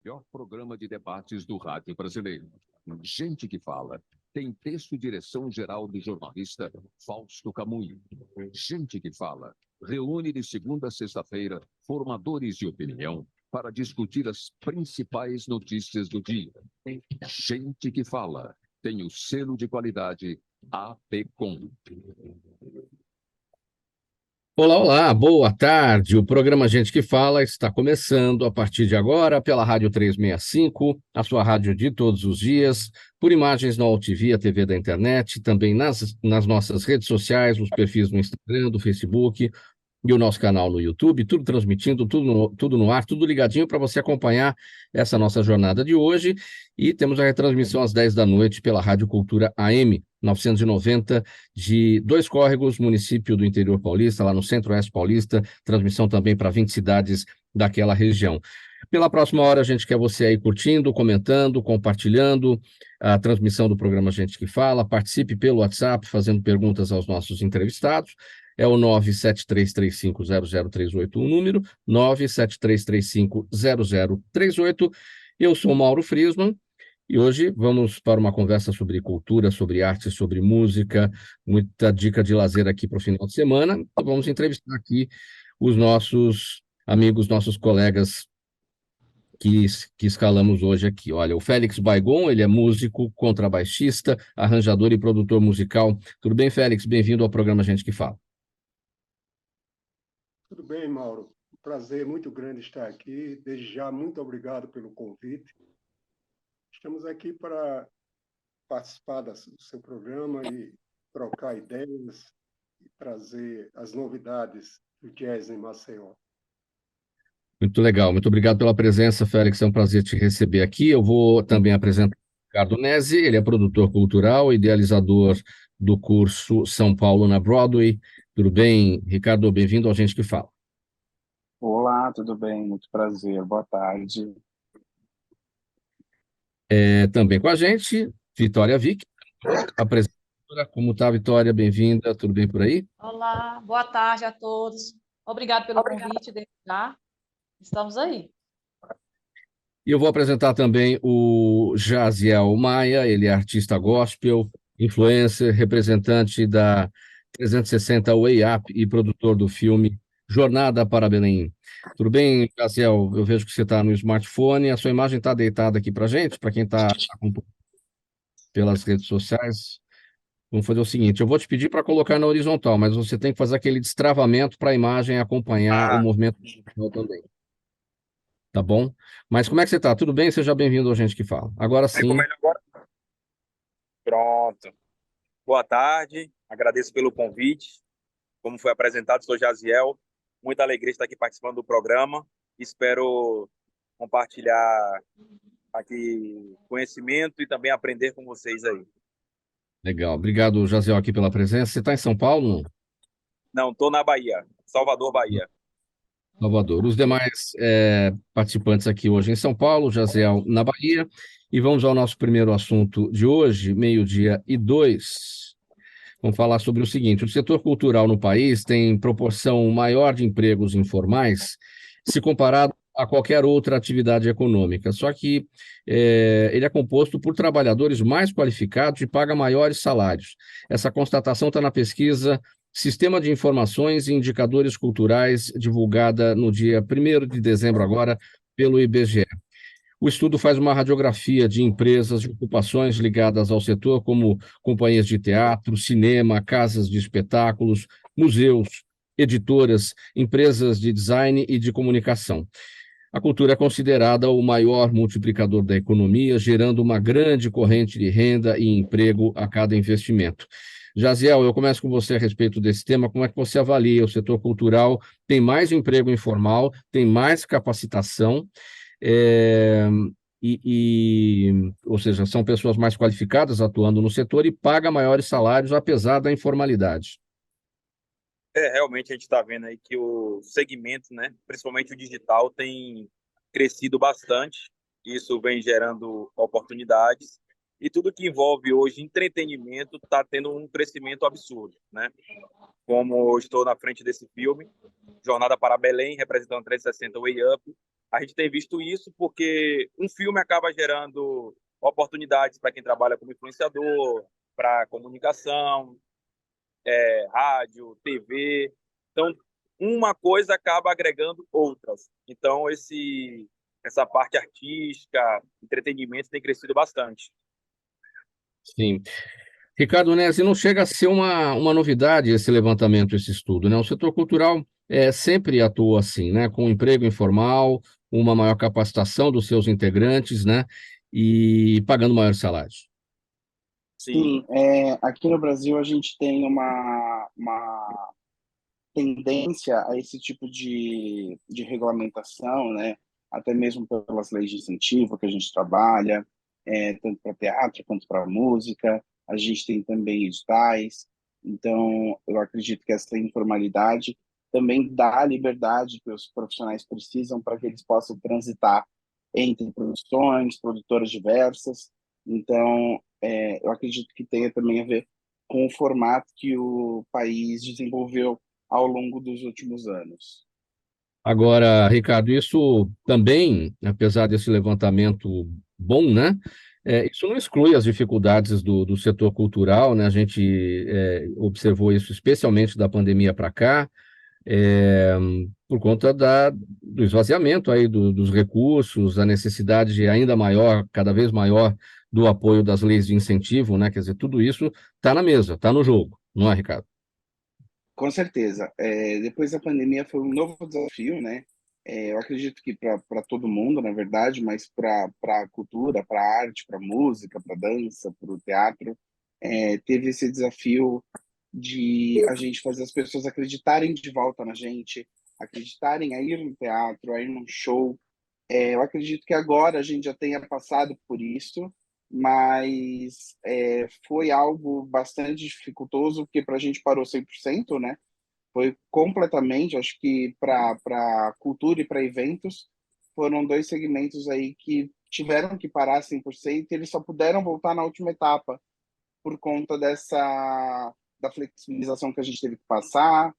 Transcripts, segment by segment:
Melhor programa de debates do rádio brasileiro. Gente que fala. Tem texto e direção geral do jornalista Fausto Camunho. Gente que fala. Reúne de segunda a sexta-feira formadores de opinião para discutir as principais notícias do dia. Gente que fala. Tem o selo de qualidade APCOM. Olá, olá, boa tarde. O programa Gente que Fala está começando a partir de agora pela Rádio 365, a sua rádio de todos os dias, por imagens na UTV, a TV da internet, também nas nossas redes sociais, os perfis no Instagram, do Facebook e o nosso canal no YouTube, tudo transmitindo, tudo no ar, tudo ligadinho para você acompanhar essa nossa jornada de hoje. E temos a retransmissão às 10 da noite pela Rádio Cultura AM 990 de Dois Córregos, município do interior paulista, lá no Centro-Oeste Paulista, transmissão também para 20 cidades daquela região. Pela próxima hora, a gente quer você aí curtindo, comentando, compartilhando a transmissão do programa Gente que Fala. Participe pelo WhatsApp, fazendo perguntas aos nossos entrevistados. É o 973350038, o número 973350038. Eu sou Mauro Friesman e hoje vamos para uma conversa sobre cultura, sobre arte, sobre música, muita dica de lazer aqui para o final de semana. Então vamos entrevistar aqui os nossos amigos, nossos colegas que escalamos hoje aqui. Olha, o Félix Baigon, ele é músico, contrabaixista, arranjador e produtor musical. Tudo bem, Félix? Bem-vindo ao programa Gente que Fala. Tudo bem, Mauro. Um prazer muito grande estar aqui. Desde já, muito obrigado pelo convite. Estamos aqui para participar do seu programa e trocar ideias e trazer as novidades do jazz em Maceió. Muito legal, muito obrigado pela presença, Félix. É um prazer te receber aqui. Eu vou também apresentar o Ricardo Nesi, ele é produtor cultural, idealizador do curso São Paulo na Broadway. Tudo bem, Ricardo? Bem-vindo ao Gente que Fala. Olá, tudo bem? Muito prazer. Boa tarde. Também com a gente, Vitória Vick, apresentadora. Como está, Vitória? Bem-vinda. Tudo bem por aí? Olá, boa tarde a todos. Obrigado pelo convite, desde já. Estamos aí. E eu vou apresentar também o Jaziel Maia, ele é artista gospel, influencer, representante da 360 Way Up e produtor do filme Jornada para Belém. Tudo bem, Jaziel? Eu vejo que você está no smartphone, a sua imagem está deitada aqui para gente, para quem está acompanhando pelas redes sociais. Vamos fazer o seguinte, eu vou te pedir para colocar na horizontal, mas você tem que fazer aquele destravamento para a imagem acompanhar o movimento digital também. Tá bom? Mas como é que você está? Tudo bem? Seja bem-vindo ao Gente que Fala. Agora sim. Pronto. Boa tarde, agradeço pelo convite. Como foi apresentado, sou Jaziel. Muita alegria estar aqui participando do programa. Espero compartilhar aqui conhecimento e também aprender com vocês aí. Legal. Obrigado, Jaziel, aqui pela presença. Você está em São Paulo? Não, estou na Bahia, Salvador, Bahia. Salvador. Os demais participantes aqui hoje em São Paulo, Jaziel na Bahia. E vamos ao nosso primeiro assunto de hoje, 12:02. Vamos falar sobre o seguinte: o setor cultural no país tem proporção maior de empregos informais se comparado a qualquer outra atividade econômica. Só que ele é composto por trabalhadores mais qualificados e paga maiores salários. Essa constatação está na pesquisa Sistema de Informações e Indicadores Culturais, divulgada no dia 1º de dezembro agora pelo IBGE. O estudo faz uma radiografia de empresas e ocupações ligadas ao setor, como companhias de teatro, cinema, casas de espetáculos, museus, editoras, empresas de design e de comunicação. A cultura é considerada o maior multiplicador da economia, gerando uma grande corrente de renda e emprego a cada investimento. Jaziel, eu começo com você a respeito desse tema. Como é que você avalia? O setor cultural tem mais emprego informal, tem mais capacitação, ou seja, são pessoas mais qualificadas atuando no setor e paga maiores salários, apesar da informalidade. Realmente a gente está vendo aí que o segmento, né, principalmente o digital, tem crescido bastante. Isso vem gerando oportunidades. E tudo que envolve hoje entretenimento está tendo um crescimento absurdo, né? Como eu estou na frente desse filme, Jornada para Belém, representando 360 Way Up, a gente tem visto isso porque um filme acaba gerando oportunidades para quem trabalha como influenciador, para comunicação, rádio, TV. Então, uma coisa acaba agregando outras. Então, essa parte artística, entretenimento tem crescido bastante. Sim. Ricardo Nesi, não chega a ser uma novidade esse levantamento, esse estudo, né? O setor cultural sempre atua assim, né? Com emprego informal, uma maior capacitação dos seus integrantes, né? E pagando maiores salários. Sim, Sim, aqui no Brasil a gente tem uma tendência a esse tipo de regulamentação, né? Até mesmo pelas leis de incentivo que a gente trabalha, tanto para teatro quanto para música. A gente tem também editais. Então, eu acredito que essa informalidade também dá a liberdade que os profissionais precisam para que eles possam transitar entre produções, produtoras diversas. Então, eu acredito que tenha também a ver com o formato que o país desenvolveu ao longo dos últimos anos. Agora, Ricardo, isso também, apesar desse levantamento bom, né? Isso não exclui as dificuldades do setor cultural, né? A gente observou isso especialmente da pandemia para cá, é, por conta do esvaziamento aí dos recursos, a necessidade ainda maior, cada vez maior, do apoio das leis de incentivo, né? Quer dizer, tudo isso está na mesa, está no jogo, não é, Ricardo? Com certeza. Depois da pandemia foi um novo desafio, né? Eu acredito que para todo mundo, na verdade, mas para a cultura, para a arte, para a música, para a dança, para o teatro, teve esse desafio de a gente fazer as pessoas acreditarem de volta na gente, acreditarem a ir no teatro, a ir num show. Eu acredito que agora a gente já tenha passado por isso, mas foi algo bastante dificultoso, porque para a gente parou 100%, né? Foi completamente, acho que para cultura e para eventos, foram dois segmentos aí que tiveram que parar 100% e eles só puderam voltar na última etapa por conta da flexibilização que a gente teve que passar.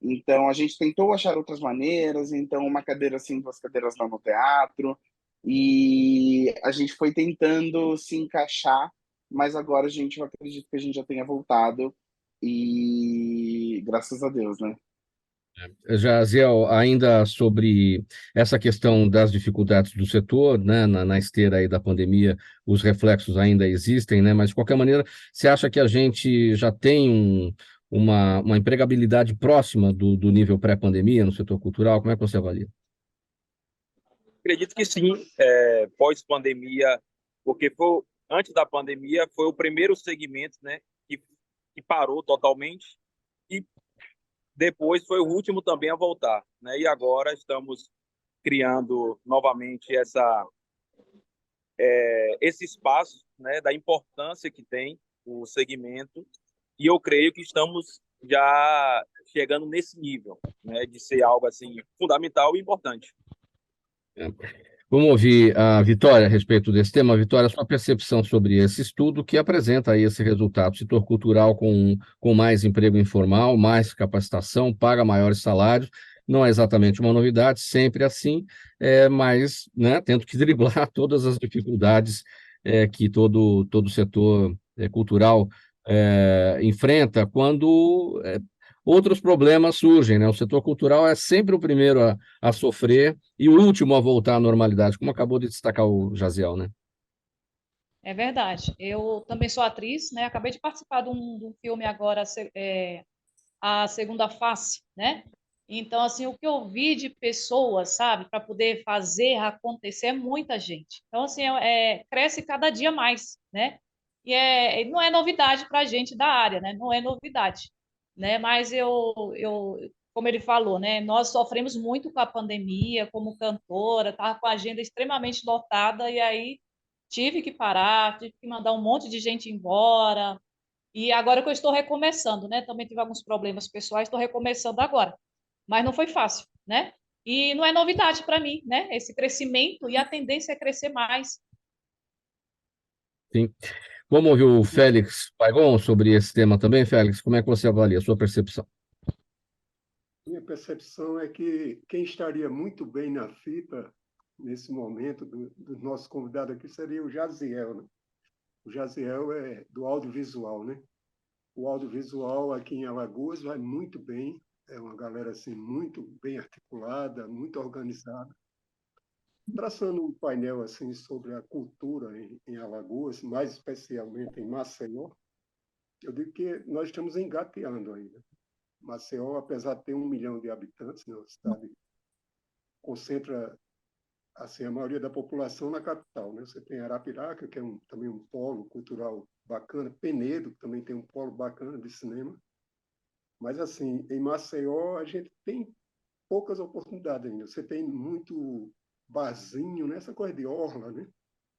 Então, a gente tentou achar outras maneiras, então uma cadeira sim, duas cadeiras não no teatro, e a gente foi tentando se encaixar, mas agora eu acredito que a gente já tenha voltado, e graças a Deus, né? Jaziel, ainda sobre essa questão das dificuldades do setor, né, na esteira aí da pandemia, os reflexos ainda existem, né, mas de qualquer maneira, você acha que a gente já tem uma empregabilidade próxima do nível pré-pandemia no setor cultural? Como é que você avalia? acredito que sim, pós-pandemia, porque antes da pandemia foi o primeiro segmento, né, que parou totalmente e depois foi o último também a voltar, né? E agora estamos criando novamente esse espaço, né, da importância que tem o segmento, e eu creio que estamos já chegando nesse nível, né, de ser algo assim fundamental e importante. Vamos ouvir a Vitória a respeito desse tema. Vitória, sua percepção sobre esse estudo que apresenta aí esse resultado. Setor cultural com mais emprego informal, mais capacitação, paga maiores salários. Não é exatamente uma novidade, sempre assim, mas né, tendo que driblar todas as dificuldades que todo setor cultural enfrenta quando outros problemas surgem, né? O setor cultural é sempre o primeiro a sofrer e o último a voltar à normalidade, como acabou de destacar o Jaziel, né? É verdade. Eu também sou atriz, né? Acabei de participar de um filme agora, A Segunda Face, né? Então, assim, o que eu vi de pessoas, sabe, para poder fazer acontecer é muita gente. Então, assim, cresce cada dia mais, né? E não é novidade para a gente da área, né? Não é novidade, né? Mas como ele falou, né? Nós sofremos muito com a pandemia, como cantora, estava com a agenda extremamente lotada e aí tive que parar, tive que mandar um monte de gente embora, e agora que eu estou recomeçando, né? Também tive alguns problemas pessoais, estou recomeçando agora. Mas não foi fácil, né? E não é novidade para mim, né? Esse crescimento e a tendência é crescer mais. Sim. Vamos ouvir o Félix Paigon sobre esse tema também, Félix. Como é que você avalia a sua percepção? Minha percepção é que quem estaria muito bem na fita nesse momento, do nosso convidado aqui, seria o Jaziel, né? O Jaziel é do audiovisual, né? O audiovisual aqui em Alagoas vai muito bem, é uma galera assim, muito bem articulada, muito organizada, traçando um painel assim, sobre a cultura em Alagoas, mais especialmente em Maceió. Eu digo que nós estamos engateando ainda. Maceió, apesar de ter 1 milhão de habitantes, né, uma cidade concentra assim, a maioria da população na capital, né? Você tem Arapiraca, que é também um polo cultural bacana, Penedo, que também tem um polo bacana de cinema. Mas, assim, em Maceió, a gente tem poucas oportunidades ainda. Você tem muito barzinho, né? Essa coisa de orla, né?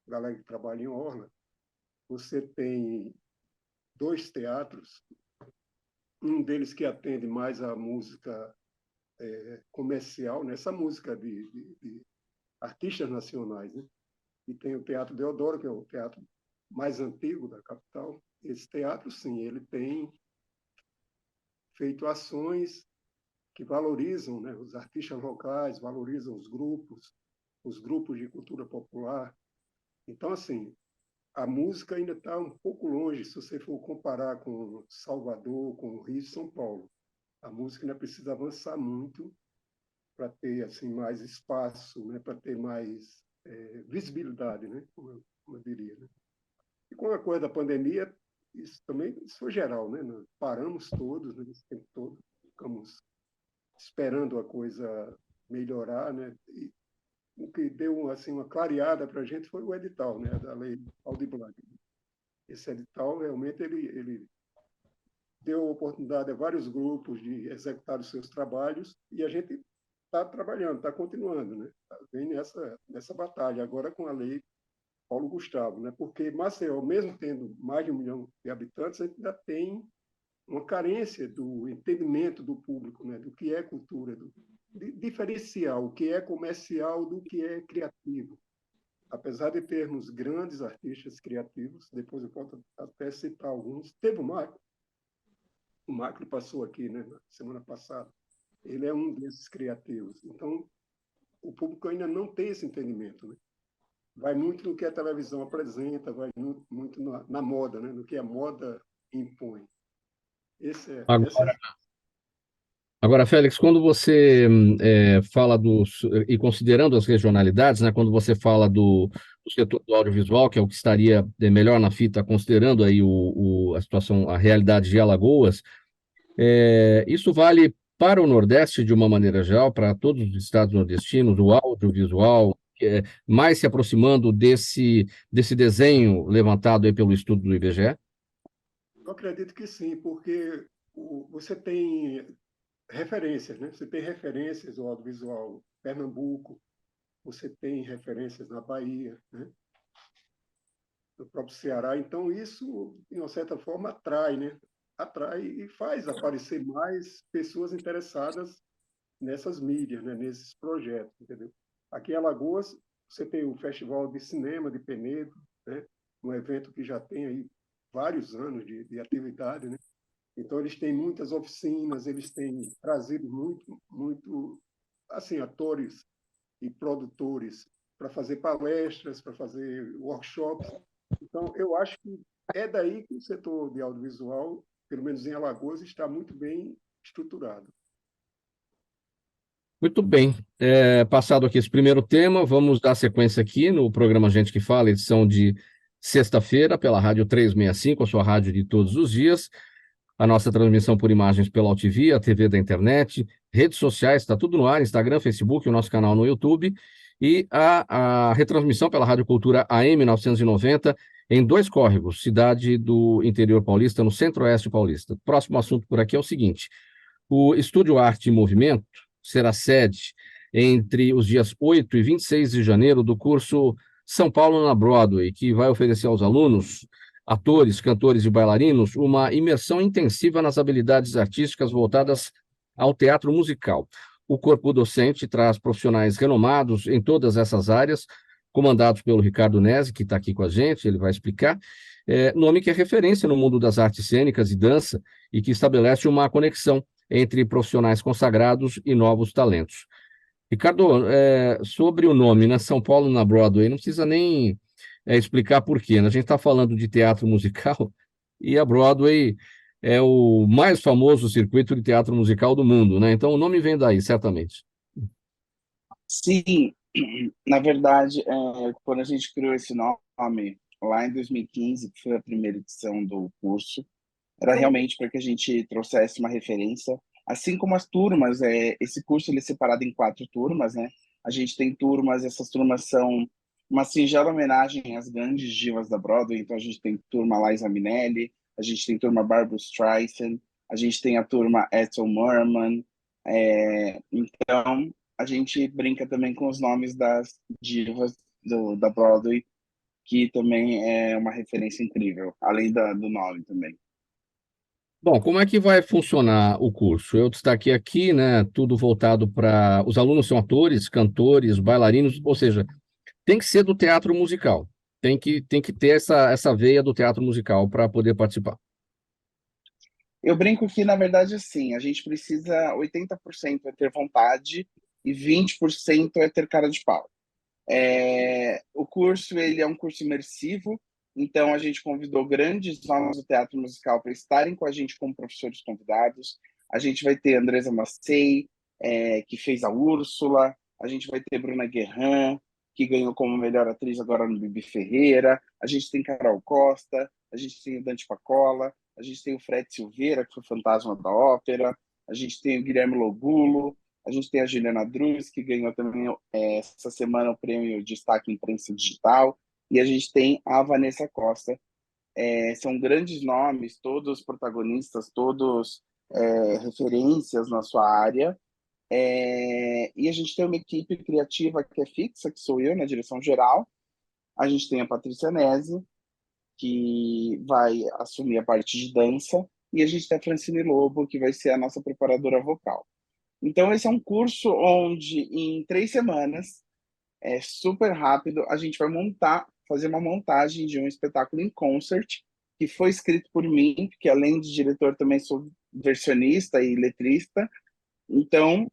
Galera que trabalha em orla. Você tem 2 teatros, um deles que atende mais a música comercial, né? Essa música de artistas nacionais, né? E tem o Teatro Deodoro, que é o teatro mais antigo da capital. Esse teatro, sim, ele tem feito ações que valorizam, né, os artistas locais, valorizam os grupos de cultura popular. Então, assim, a música ainda está um pouco longe, se você for comparar com Salvador, com o Rio e São Paulo. A música ainda precisa avançar muito para ter assim mais espaço, né, para ter mais visibilidade, né, como eu diria. Né? E com a coisa da pandemia, isso foi geral, né? Nós paramos todos, né, esse tempo todo, ficamos esperando a coisa melhorar, né? E o que deu assim uma clareada para a gente foi o edital, né, da Lei Aldir Blanc. Esse edital realmente ele deu oportunidade a vários grupos de executar os seus trabalhos e a gente está trabalhando, está continuando, né? Vem nessa batalha agora com a lei Paulo Gustavo, né? Porque Maceió, mesmo tendo mais de 1 milhão de habitantes, ainda tem uma carência do entendimento do público, né? Do que é cultura, de diferenciar o que é comercial do que é criativo. Apesar de termos grandes artistas criativos, depois eu posso até citar alguns, teve o Macri passou aqui, né, na semana passada, ele é um desses criativos. Então, o público ainda não tem esse entendimento, né? Vai muito no que a televisão apresenta, vai muito na moda, né? No que a moda impõe. Agora, Félix, quando você fala e considerando as regionalidades, né, quando você fala do setor do audiovisual, que é o que estaria melhor na fita, considerando aí a situação, a realidade de Alagoas, isso vale para o Nordeste de uma maneira geral, para todos os estados nordestinos, o audiovisual, mais se aproximando desse desenho levantado aí pelo estudo do IBGE? Eu acredito que sim, porque você tem referências, né? Você tem referências no audiovisual Pernambuco, você tem referências na Bahia, né? No próprio Ceará. Então, isso, de uma certa forma, atrai, né? Atrai e faz aparecer mais pessoas interessadas nessas mídias, né? Nesses projetos, entendeu? Aqui em Alagoas, você tem o Festival de Cinema de Penedo, né? Um evento que já tem aí vários anos de atividade, né? Então, eles têm muitas oficinas, eles têm trazido muito assim, atores e produtores para fazer palestras, para fazer workshops. Então, eu acho que é daí que o setor de audiovisual, pelo menos em Alagoas, está muito bem estruturado. Muito bem. Passado aqui esse primeiro tema, vamos dar sequência aqui no programa Gente que Fala, edição de sexta-feira, pela Rádio 365, a sua rádio de todos os dias. A nossa transmissão por imagens pela UTV, a TV da internet, redes sociais, está tudo no ar, Instagram, Facebook, o nosso canal no YouTube, e a retransmissão pela Rádio Cultura AM 990, em 2 córregos, cidade do interior paulista, no centro-oeste paulista. Próximo assunto por aqui é o seguinte: o Estúdio Arte e Movimento será sede entre os dias 8 e 26 de janeiro do curso São Paulo na Broadway, que vai oferecer aos alunos, atores, cantores e bailarinos, uma imersão intensiva nas habilidades artísticas voltadas ao teatro musical. O corpo docente traz profissionais renomados em todas essas áreas, comandados pelo Ricardo Nesi, que está aqui com a gente, ele vai explicar, nome que é referência no mundo das artes cênicas e dança e que estabelece uma conexão entre profissionais consagrados e novos talentos. Ricardo, sobre o nome, né? São Paulo na Broadway, não precisa nem explicar por quê, né? A gente está falando de teatro musical e a Broadway é o mais famoso circuito de teatro musical do mundo, né? Então o nome vem daí, certamente. Sim, na verdade, quando a gente criou esse nome, lá em 2015, que foi a primeira edição do curso, era realmente para que a gente trouxesse uma referência, assim como as turmas, esse curso ele é separado em 4 turmas, né? A gente tem turmas, essas turmas são uma singela homenagem às grandes divas da Broadway, então a gente tem turma Liza Minnelli, a gente tem turma Barbra Streisand, a gente tem a turma Ethel Merman, então a gente brinca também com os nomes das divas da Broadway, que também é uma referência incrível, além do nome também. Bom, como é que vai funcionar o curso? Eu destaquei aqui, né? Tudo voltado para. Os alunos são atores, cantores, bailarinos, ou seja, tem que ser do teatro musical. Tem que ter essa veia do teatro musical para poder participar. Eu brinco que, na verdade, assim, a gente precisa 80% é ter vontade e 20% é ter cara de pau. O curso ele é um curso imersivo, então a gente convidou grandes nomes do teatro musical para estarem com a gente como professores convidados. A gente vai ter Andresa Massey, que fez a Úrsula, a gente vai ter Bruna Guerrin, que ganhou como melhor atriz agora no Bibi Ferreira, a gente tem Carol Costa, a gente tem o Dante Pacola, a gente tem o Fred Silveira, que foi fantasma da ópera, a gente tem o Guilherme Logulo, a gente tem a Juliana Druz, que ganhou também essa semana o prêmio Destaque Imprensa Digital, e a gente tem a Vanessa Costa. São grandes nomes, todos protagonistas, todos referências na sua área. E a gente tem uma equipe criativa que é fixa, que sou eu, na direção geral. A gente tem a Patrícia Nese, que vai assumir a parte de dança, e a gente tem a Francine Lobo, que vai ser a nossa preparadora vocal. Então, esse é um curso onde, em 3 semanas, é super rápido, a gente vai fazer uma montagem de um espetáculo em concert, que foi escrito por mim, porque além de diretor, também sou versionista e letrista. Então,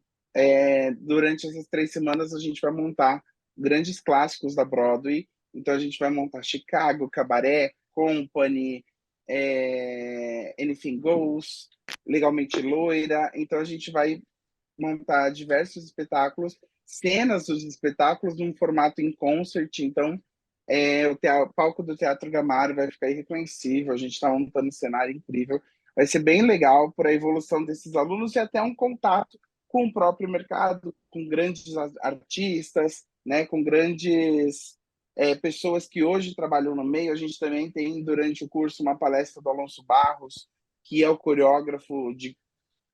durante essas 3 semanas, a gente vai montar grandes clássicos da Broadway. Então, a gente vai montar Chicago, Cabaré, Company, Anything Goes, Legalmente Loira. Então, a gente vai montar diversos espetáculos, cenas dos espetáculos num formato em concert. Então, o palco do Teatro Gamarra vai ficar irreconhecível. A gente está montando um cenário incrível. Vai ser bem legal para a evolução desses alunos e até um contato com o próprio mercado, com grandes artistas, né, com grandes pessoas que hoje trabalham no meio. A gente também tem, durante o curso, uma palestra do Alonso Barros, que é o coreógrafo de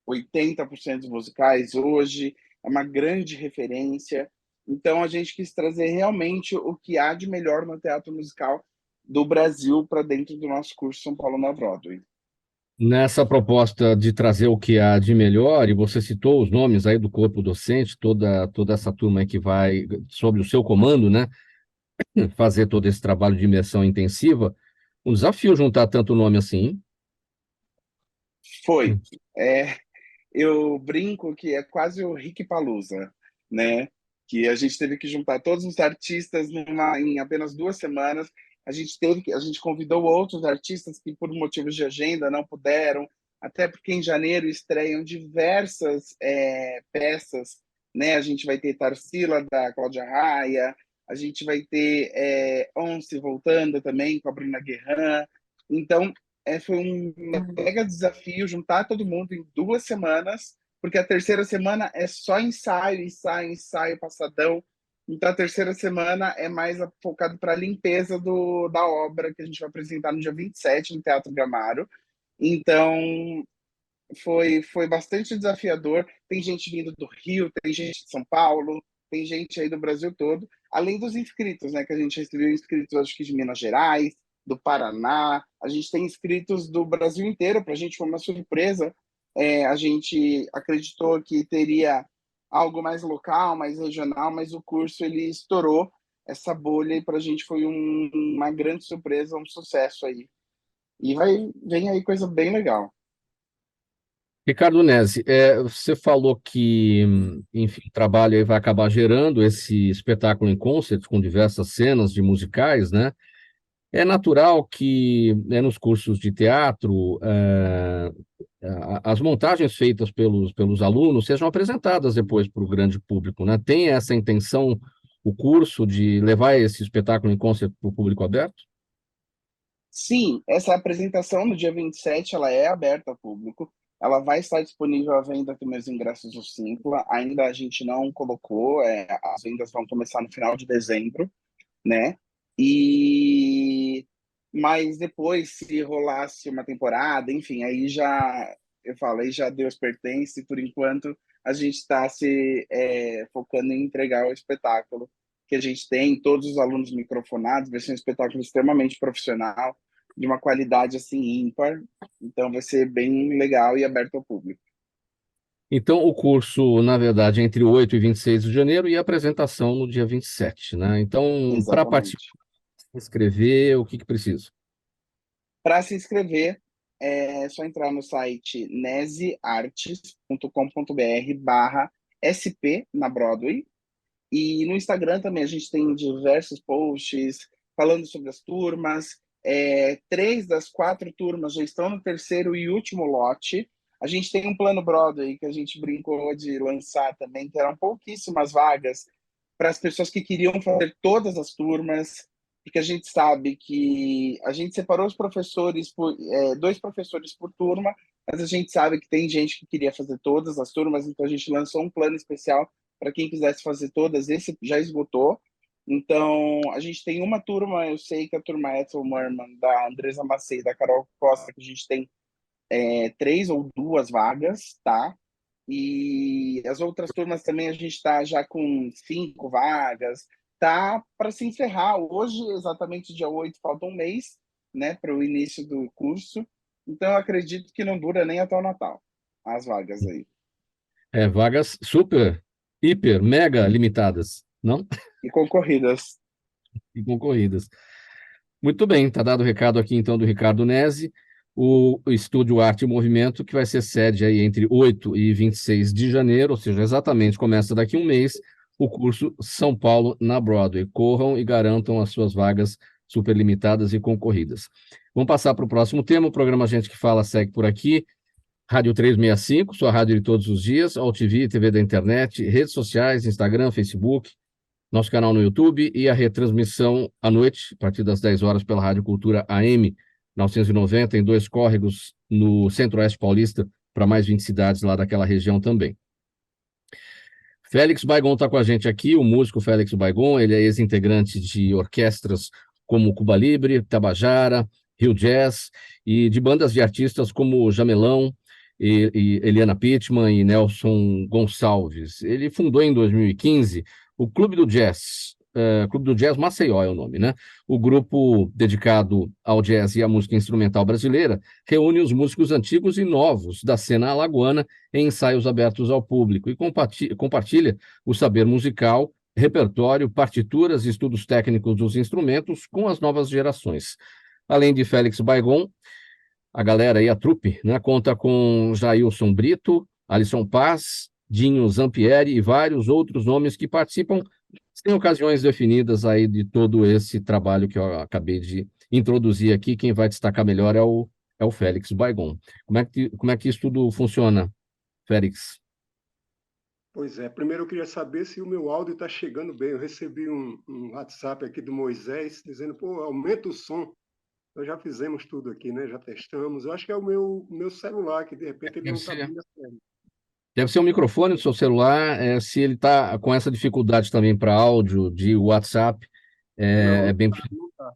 80% dos musicais hoje, é uma grande referência. Então, a gente quis trazer realmente o que há de melhor no teatro musical do Brasil para dentro do nosso curso São Paulo na Broadway. Nessa proposta de trazer o que há de melhor, e você citou os nomes aí do corpo docente, toda essa turma aí que vai, sob o seu comando, né, fazer todo esse trabalho de imersão intensiva, um desafio juntar tanto nome assim. Foi. Eu brinco que é quase o Rick Palusa, né? Que a gente teve que juntar todos os artistas em apenas 2 semanas. A gente convidou outros artistas que, por motivos de agenda, não puderam, até porque em janeiro estreiam diversas peças, né? A gente vai ter Tarsila, da Cláudia Raia, a gente vai ter Once voltando também, com a Bruna Guerrin. Então, foi um mega desafio juntar todo mundo em 2 semanas, porque a terceira semana é só ensaio, ensaio, ensaio, passadão. Então, a terceira semana é mais focado para a limpeza da obra que a gente vai apresentar no dia 27 no Teatro Gamaro. Então, foi bastante desafiador. Tem gente vindo do Rio, tem gente de São Paulo, tem gente aí do Brasil todo, além dos inscritos, né? Que a gente recebeu inscritos, acho que de Minas Gerais, do Paraná. A gente tem inscritos do Brasil inteiro. Para a gente foi uma surpresa. A gente acreditou que teria algo mais local, mais regional, mas o curso ele estourou essa bolha e para a gente foi uma grande surpresa, um sucesso aí. E vem aí coisa bem legal. Ricardo Nesi, você falou que, enfim, o trabalho aí vai acabar gerando esse espetáculo em concert com diversas cenas de musicais, né? É natural que, né, nos cursos de teatro, as montagens feitas pelos alunos sejam apresentadas depois para o grande público, né? Tem essa intenção, o curso, de levar esse espetáculo em concert para o público aberto? Sim, essa apresentação no dia 27 ela é aberta ao público. Ela vai estar disponível à venda também os ingressos do Simpla. Ainda a gente não colocou, as vendas vão começar no final de dezembro, né? E mas depois, se rolasse uma temporada, enfim, aí já eu falo, aí já Deus pertence. Por enquanto, a gente está focando em entregar o espetáculo que a gente tem, todos os alunos microfonados, vai ser um espetáculo extremamente profissional, de uma qualidade assim ímpar. Então vai ser bem legal e aberto ao público. Então, o curso, na verdade, é entre 8 e 26 de janeiro e a apresentação no dia 27, né? Então, para participar, Exatamente. escrever, o que que precisa? Para se inscrever, é só entrar no site neseartes.com.br/SP na Broadway. E no Instagram também a gente tem diversos posts falando sobre as turmas. 3 das 4 turmas já estão no terceiro e último lote. A gente tem um plano Broadway que a gente brincou de lançar também, que eram pouquíssimas vagas para as pessoas que queriam fazer todas as turmas, porque a gente sabe que a gente separou os professores por 2 professores por turma, mas a gente sabe que tem gente que queria fazer todas as turmas, então a gente lançou um plano especial para quem quisesse fazer todas. Esse já esgotou. Então, a gente tem uma turma, eu sei que a turma Ethel Merman, da Andresa Macei, da Carol Costa, que a gente tem 3 ou 2 vagas, tá? E as outras turmas também a gente está já com 5 vagas, tá para se encerrar. Hoje, exatamente dia 8, falta um mês, né, para o início do curso. Então, eu acredito que não dura nem até o Natal, as vagas aí. Vagas super, hiper, mega limitadas, não? E concorridas. E concorridas. Muito bem, está dado o recado aqui, então, do Ricardo Nesi, o Estúdio Arte e Movimento, que vai ser sede aí entre 8 e 26 de janeiro, ou seja, exatamente começa daqui a um mês, o curso São Paulo na Broadway. Corram e garantam as suas vagas super limitadas e concorridas. Vamos passar para o próximo tema. O programa Gente que Fala segue por aqui. Rádio 365, sua rádio de todos os dias, AltV, TV da internet, redes sociais, Instagram, Facebook, nosso canal no YouTube e a retransmissão à noite, a partir das 10 horas, pela Rádio Cultura AM 990, em 2 córregos no Centro-Oeste Paulista, para mais 20 cidades lá daquela região também. Félix Baigon está com a gente aqui, o músico Félix Baigon, ele é ex-integrante de orquestras como Cuba Libre, Tabajara, Rio Jazz, e de bandas de artistas como Jamelão, e Eliana Pittman e Nelson Gonçalves. Ele fundou em 2015 o Clube do Jazz Maceió é o nome, né? O grupo dedicado ao jazz e à música instrumental brasileira reúne os músicos antigos e novos da cena alagoana em ensaios abertos ao público e compartilha o saber musical, repertório, partituras e estudos técnicos dos instrumentos com as novas gerações. Além de Félix Baigon, a galera aí, a trupe, né, conta com Jailson Brito, Alisson Paz, Dinho Zampieri e vários outros nomes que participam sem ocasiões definidas aí de todo esse trabalho que eu acabei de introduzir aqui. Quem vai destacar melhor é o Félix Baigon. Como é que isso tudo funciona, Félix? Pois é, primeiro eu queria saber se o meu áudio está chegando bem. Eu recebi um WhatsApp aqui do Moisés dizendo, pô, aumenta o som. Nós já fizemos tudo aqui, né? Já testamos. Eu acho que é o meu celular, que de repente ele Deve não está ser. bem acendo. Deve ser o microfone do seu celular, se ele está com essa dificuldade também para áudio de WhatsApp, Não, é não bem está, possível. não está.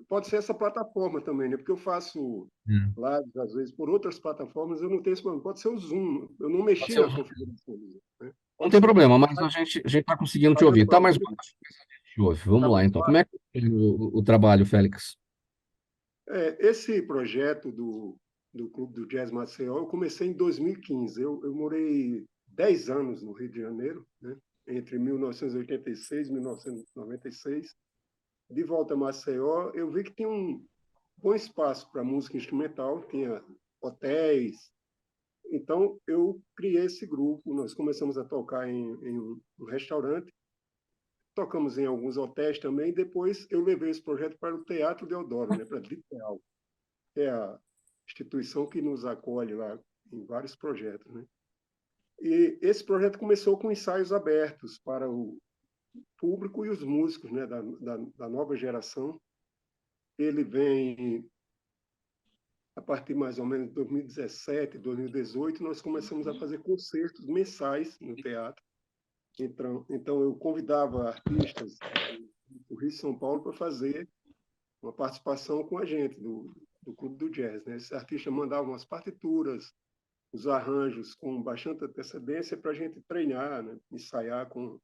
Pode ser essa plataforma também, né? Porque eu faço lives, às vezes, por outras plataformas, eu não tenho esse problema. Pode ser o Zoom. Eu não Pode mexi ser na o Zoom. configuração do Zoom, né? Não Pode tem ser. problema, mas a gente está conseguindo Está te dando ouvir. para Tá mais ouvir? baixo que a gente ouve. Está Vamos lá, muito então. Como é baixo? que é o trabalho, Félix? Esse projeto do Clube do Jazz Maceió, eu comecei em 2015. Eu morei 10 anos no Rio de Janeiro, né? Entre 1986 e 1996. De volta a Maceió, eu vi que tinha um bom espaço para música instrumental, tinha hotéis, Então, eu criei esse grupo, nós começamos a tocar em um restaurante, tocamos em alguns hotéis também, depois eu levei esse projeto para o Teatro Deodoro, né, para a DITEAL, que é a instituição que nos acolhe lá em vários projetos, né? E esse projeto começou com ensaios abertos para o público e os músicos, né, da nova geração. Ele vem, a partir mais ou menos de 2017, 2018, nós começamos a fazer concertos mensais no teatro. Então eu convidava artistas do Rio e São Paulo para fazer uma participação com a gente, do Clube do Jazz, né? Esses artistas mandavam as partituras, os arranjos com bastante antecedência para a gente treinar, né? Ensaiar com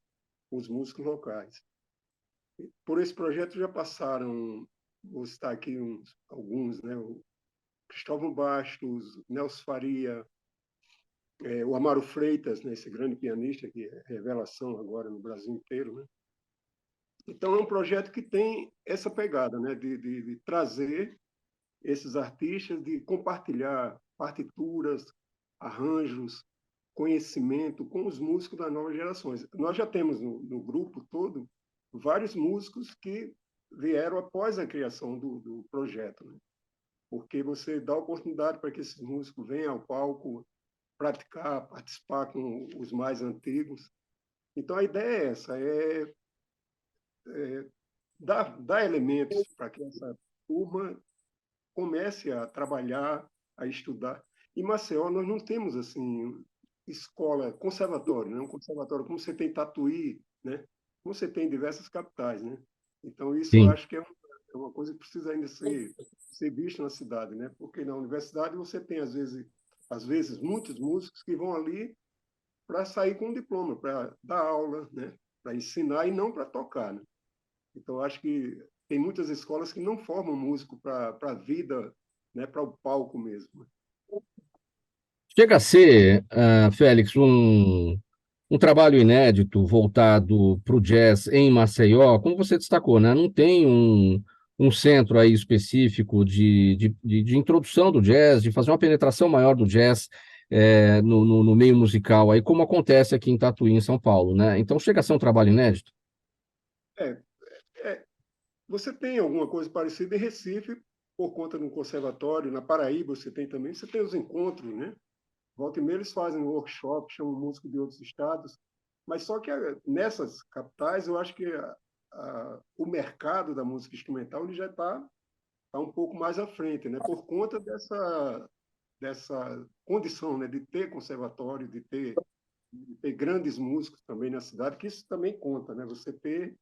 os músicos locais. Por esse projeto já passaram, vou citar aqui alguns, né? O Cristóvão Bastos, Nelson Faria, o Amaro Freitas, né? Esse grande pianista que é revelação agora no Brasil inteiro, né? Então é um projeto que tem essa pegada, né? De trazer esses artistas, de compartilhar partituras, arranjos, conhecimento com os músicos das novas gerações. Nós já temos no grupo todo vários músicos que vieram após a criação do projeto, né? Porque você dá oportunidade para que esses músicos venham ao palco praticar, participar com os mais antigos. Então, a ideia é essa, dar elementos para que essa turma comece a trabalhar, a estudar. Em Maceió, nós não temos assim escola, conservatório, né? Um conservatório como você tem em Tatuí, né? Como você tem em diversas capitais, né? Então, isso eu Sim. acho que é uma coisa que precisa ainda ser vista na cidade, né? Porque na universidade você tem, às vezes, muitos músicos que vão ali para sair com um diploma, para dar aula, né? Para ensinar e não para tocar, né? Então, acho que tem muitas escolas que não formam músico para a vida, né? Para o palco mesmo. Chega a ser, Félix, um trabalho inédito voltado para o jazz em Maceió, como você destacou, né? Não tem um centro aí específico de introdução do jazz, de fazer uma penetração maior do jazz no meio musical, aí como acontece aqui em Tatuí, em São Paulo, né? Então chega a ser um trabalho inédito? É, você tem alguma coisa parecida em Recife, por conta de um conservatório, na Paraíba você tem os encontros, né? Volta e meia eles fazem workshop, chamam músicos de outros estados, mas só que nessas capitais eu acho que o mercado da música instrumental ele já está um pouco mais à frente, né? Por conta dessa condição, né? De ter conservatório, de ter grandes músicos também na cidade, que isso também conta, né? Você ter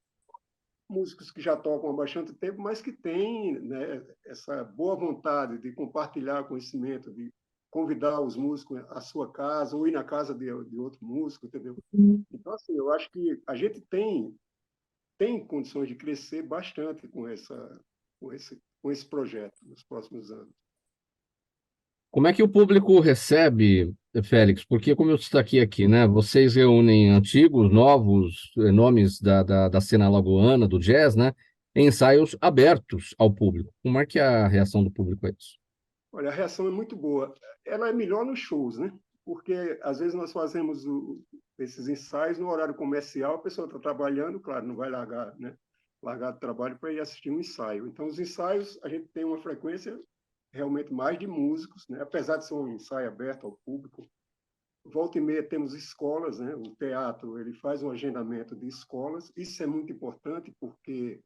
músicos que já tocam há bastante tempo, mas que têm, né, essa boa vontade de compartilhar conhecimento, de convidar os músicos à sua casa ou ir na casa de outro músico, entendeu? Então, assim, eu acho que a gente tem condições de crescer bastante com esse projeto nos próximos anos. Como é que o público recebe, Félix? Porque, como eu destaquei aqui, né? Vocês reúnem antigos, novos nomes da cena alagoana, do jazz, né? Em ensaios abertos ao público. Como é que é a reação do público a isso? Olha, a reação é muito boa. Ela é melhor nos shows, né? Porque às vezes nós fazemos esses ensaios no horário comercial, a pessoa está trabalhando, claro, não vai largar, né? Largar do trabalho para ir assistir um ensaio. Então, os ensaios, a gente tem uma frequência realmente mais de músicos, né? Apesar de ser um ensaio aberto ao público. Volta e meia temos escolas, né? O teatro ele faz um agendamento de escolas. Isso é muito importante porque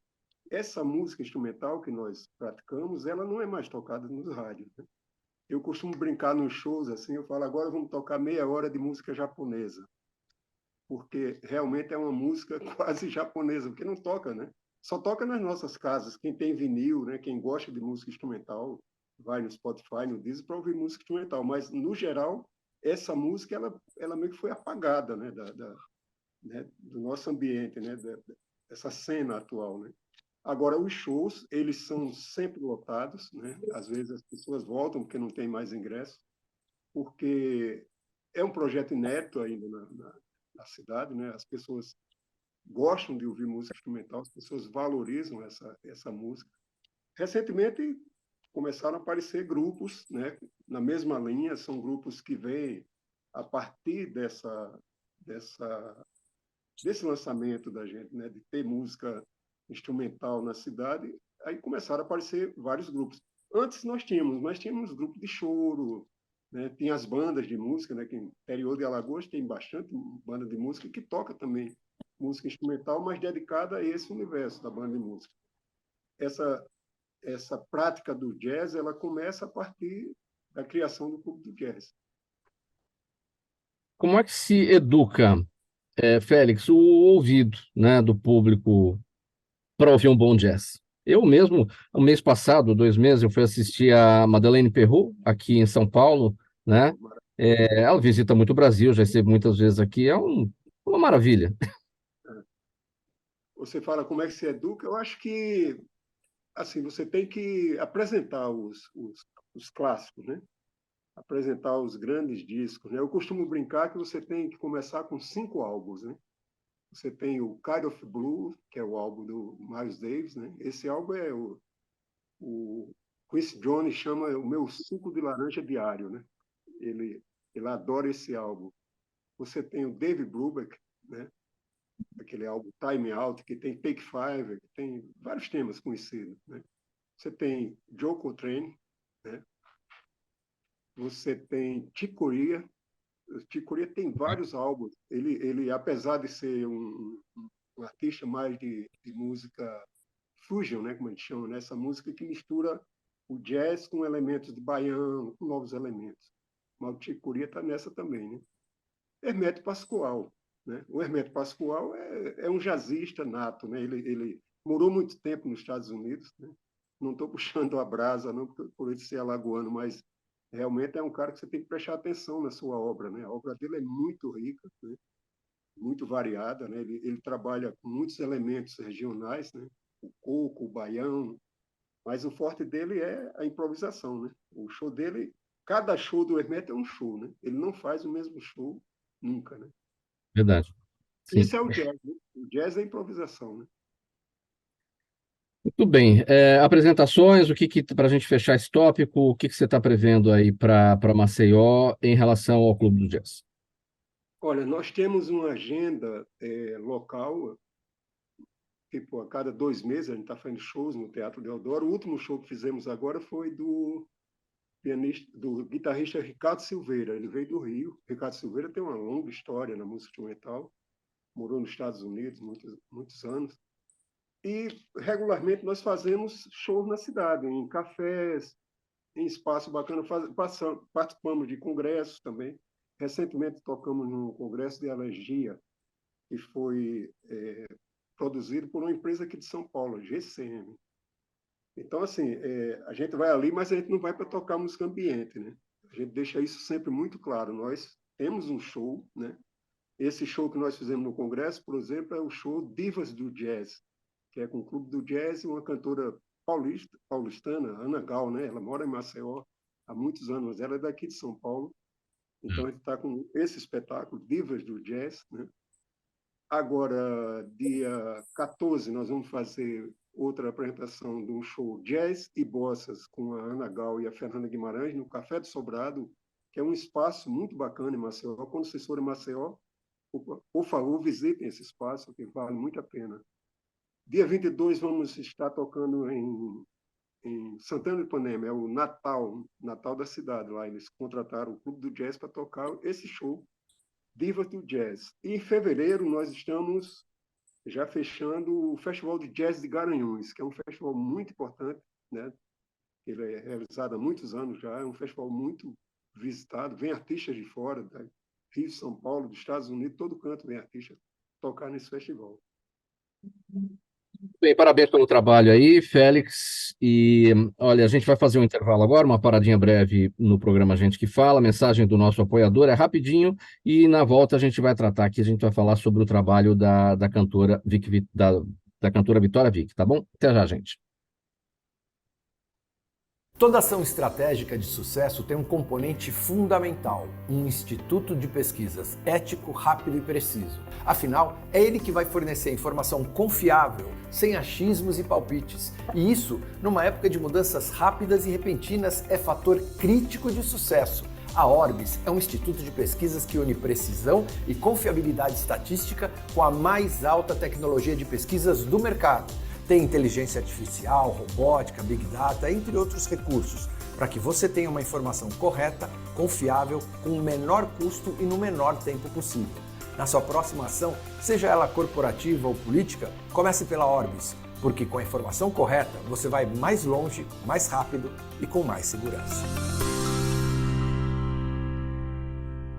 essa música instrumental que nós praticamos, ela não é mais tocada nos rádios, né? Eu costumo brincar nos shows assim, eu falo, agora vamos tocar meia hora de música japonesa, porque realmente é uma música quase japonesa, porque não toca, né? Só toca nas nossas casas. Quem tem vinil, né? Quem gosta de música instrumental, vai no Spotify, no Deezer para ouvir música instrumental. Mas, no geral, essa música, ela meio que foi apagada, né? Né? Do nosso ambiente, né? Dessa cena atual, né? Agora, os shows, eles são sempre lotados, né? Às vezes as pessoas voltam porque não tem mais ingresso, porque é um projeto inédito ainda na cidade, né? As pessoas gostam de ouvir música instrumental, as pessoas valorizam essa música. Recentemente, começaram a aparecer grupos, né, na mesma linha, são grupos que vêm a partir desse lançamento da gente, né, de ter música instrumental na cidade, aí começaram a aparecer vários grupos. Antes nós tínhamos grupos de choro, né, tinha as bandas de música, né, que no interior de Alagoas tem bastante banda de música que toca também música instrumental, mas dedicada a esse universo da banda de música. Essa prática do jazz, ela começa a partir da criação do clube do jazz. Como é que se educa, Félix, o ouvido, né, do público para ouvir um bom jazz? Eu mesmo, no mês passado, 2 meses, eu fui assistir a Madeleine Peyroux, aqui em São Paulo, né? Ela visita muito o Brasil, já esteve muitas vezes aqui, uma maravilha. Você fala como é que se educa? Eu acho que assim, você tem que apresentar os clássicos, né? Apresentar os grandes discos, né? Eu costumo brincar que você tem que começar com 5 álbuns, né? Você tem o Kind of Blue, que é o álbum do Miles Davis, né? Esse álbum é o Quincy Jones chama o meu suco de laranja diário, né? Ele adora esse álbum. Você tem o Dave Brubeck, né? Aquele álbum Time Out, que tem Take Five, que tem vários temas conhecidos, né? Você tem Joe Coltrane, né? Você tem Chick Corea. O Chick Corea tem vários álbuns. Ele apesar de ser um artista mais de música fusion, né, como a gente chama, né? Essa música que mistura o jazz com elementos de baião, com novos elementos. Mas o Chick Corea está nessa também, né? Hermeto Pascoal, né? O Hermeto Pascoal é um jazzista nato, né? Ele morou muito tempo nos Estados Unidos, né? Não estou puxando a brasa, não, por ele ser alagoano, mas realmente é um cara que você tem que prestar atenção na sua obra, né? A obra dele é muito rica, né? Muito variada, né? Ele trabalha com muitos elementos regionais, né? O coco, o baião, mas o forte dele é a improvisação, né? O show dele, cada show do Hermeto é um show, né? Ele não faz o mesmo show nunca, né? Verdade. Sim. Isso é o jazz, né? O jazz é a improvisação, né? Muito bem. Apresentações, para a gente fechar esse tópico, o que você está prevendo aí para Maceió em relação ao Clube do Jazz? Olha, nós temos uma agenda local, tipo, a cada 2 meses a gente está fazendo shows no Teatro Deodoro. O último show que fizemos agora foi do guitarrista Ricardo Silveira. Ele veio do Rio. Ricardo Silveira tem uma longa história na música instrumental, morou nos Estados Unidos muitos anos. E regularmente nós fazemos shows na cidade, em cafés, em espaço bacana, participamos de congressos também. Recentemente tocamos num congresso de alergia, que foi produzido por uma empresa aqui de São Paulo, a GCM. Então, assim, a gente vai ali, mas a gente não vai para tocar música ambiente, né? A gente deixa isso sempre muito claro. Nós temos um show, né? Esse show que nós fizemos no congresso, por exemplo, é o show Divas do Jazz, que é com o Clube do Jazz e uma cantora paulistana, Ana Gal, né? Ela mora em Maceió há muitos anos, mas ela é daqui de São Paulo. Então, a gente está com esse espetáculo, Divas do Jazz, né? Agora, dia 14, nós vamos fazer outra apresentação de um show Jazz e Bossas com a Ana Gal e a Fernanda Guimarães no Café do Sobrado, que é um espaço muito bacana em Maceió. Quando vocês forem em Maceió, por favor, visitem esse espaço, que vale muito a pena. Dia 22, vamos estar tocando em Santana do Ipanema, é o Natal da cidade lá. Eles contrataram o Clube do Jazz para tocar esse show, Divas do Jazz. E em fevereiro, nós estamos já fechando o Festival de Jazz de Garanhuns, que é um festival muito importante, né? Ele é realizado há muitos anos já, é um festival muito visitado, vem artistas de fora, da Rio, São Paulo, dos Estados Unidos, todo canto vem artista tocar nesse festival. Bem, parabéns pelo trabalho aí, Félix. E olha, a gente vai fazer um intervalo agora, uma paradinha breve no programa Gente que Fala. A mensagem do nosso apoiador é rapidinho e na volta a gente vai tratar aqui, a gente vai falar sobre o trabalho da cantora da cantora Vitória Vick, tá bom? Até já, gente. Toda ação estratégica de sucesso tem um componente fundamental, um instituto de pesquisas ético, rápido e preciso. Afinal, é ele que vai fornecer informação confiável, sem achismos e palpites. E isso, numa época de mudanças rápidas e repentinas, é fator crítico de sucesso. A Orbis é um instituto de pesquisas que une precisão e confiabilidade estatística com a mais alta tecnologia de pesquisas do mercado. Tem inteligência artificial, robótica, big data, entre outros recursos, para que você tenha uma informação correta, confiável, com o menor custo e no menor tempo possível. Na sua próxima ação, seja ela corporativa ou política, comece pela Orbis, porque com a informação correta você vai mais longe, mais rápido e com mais segurança.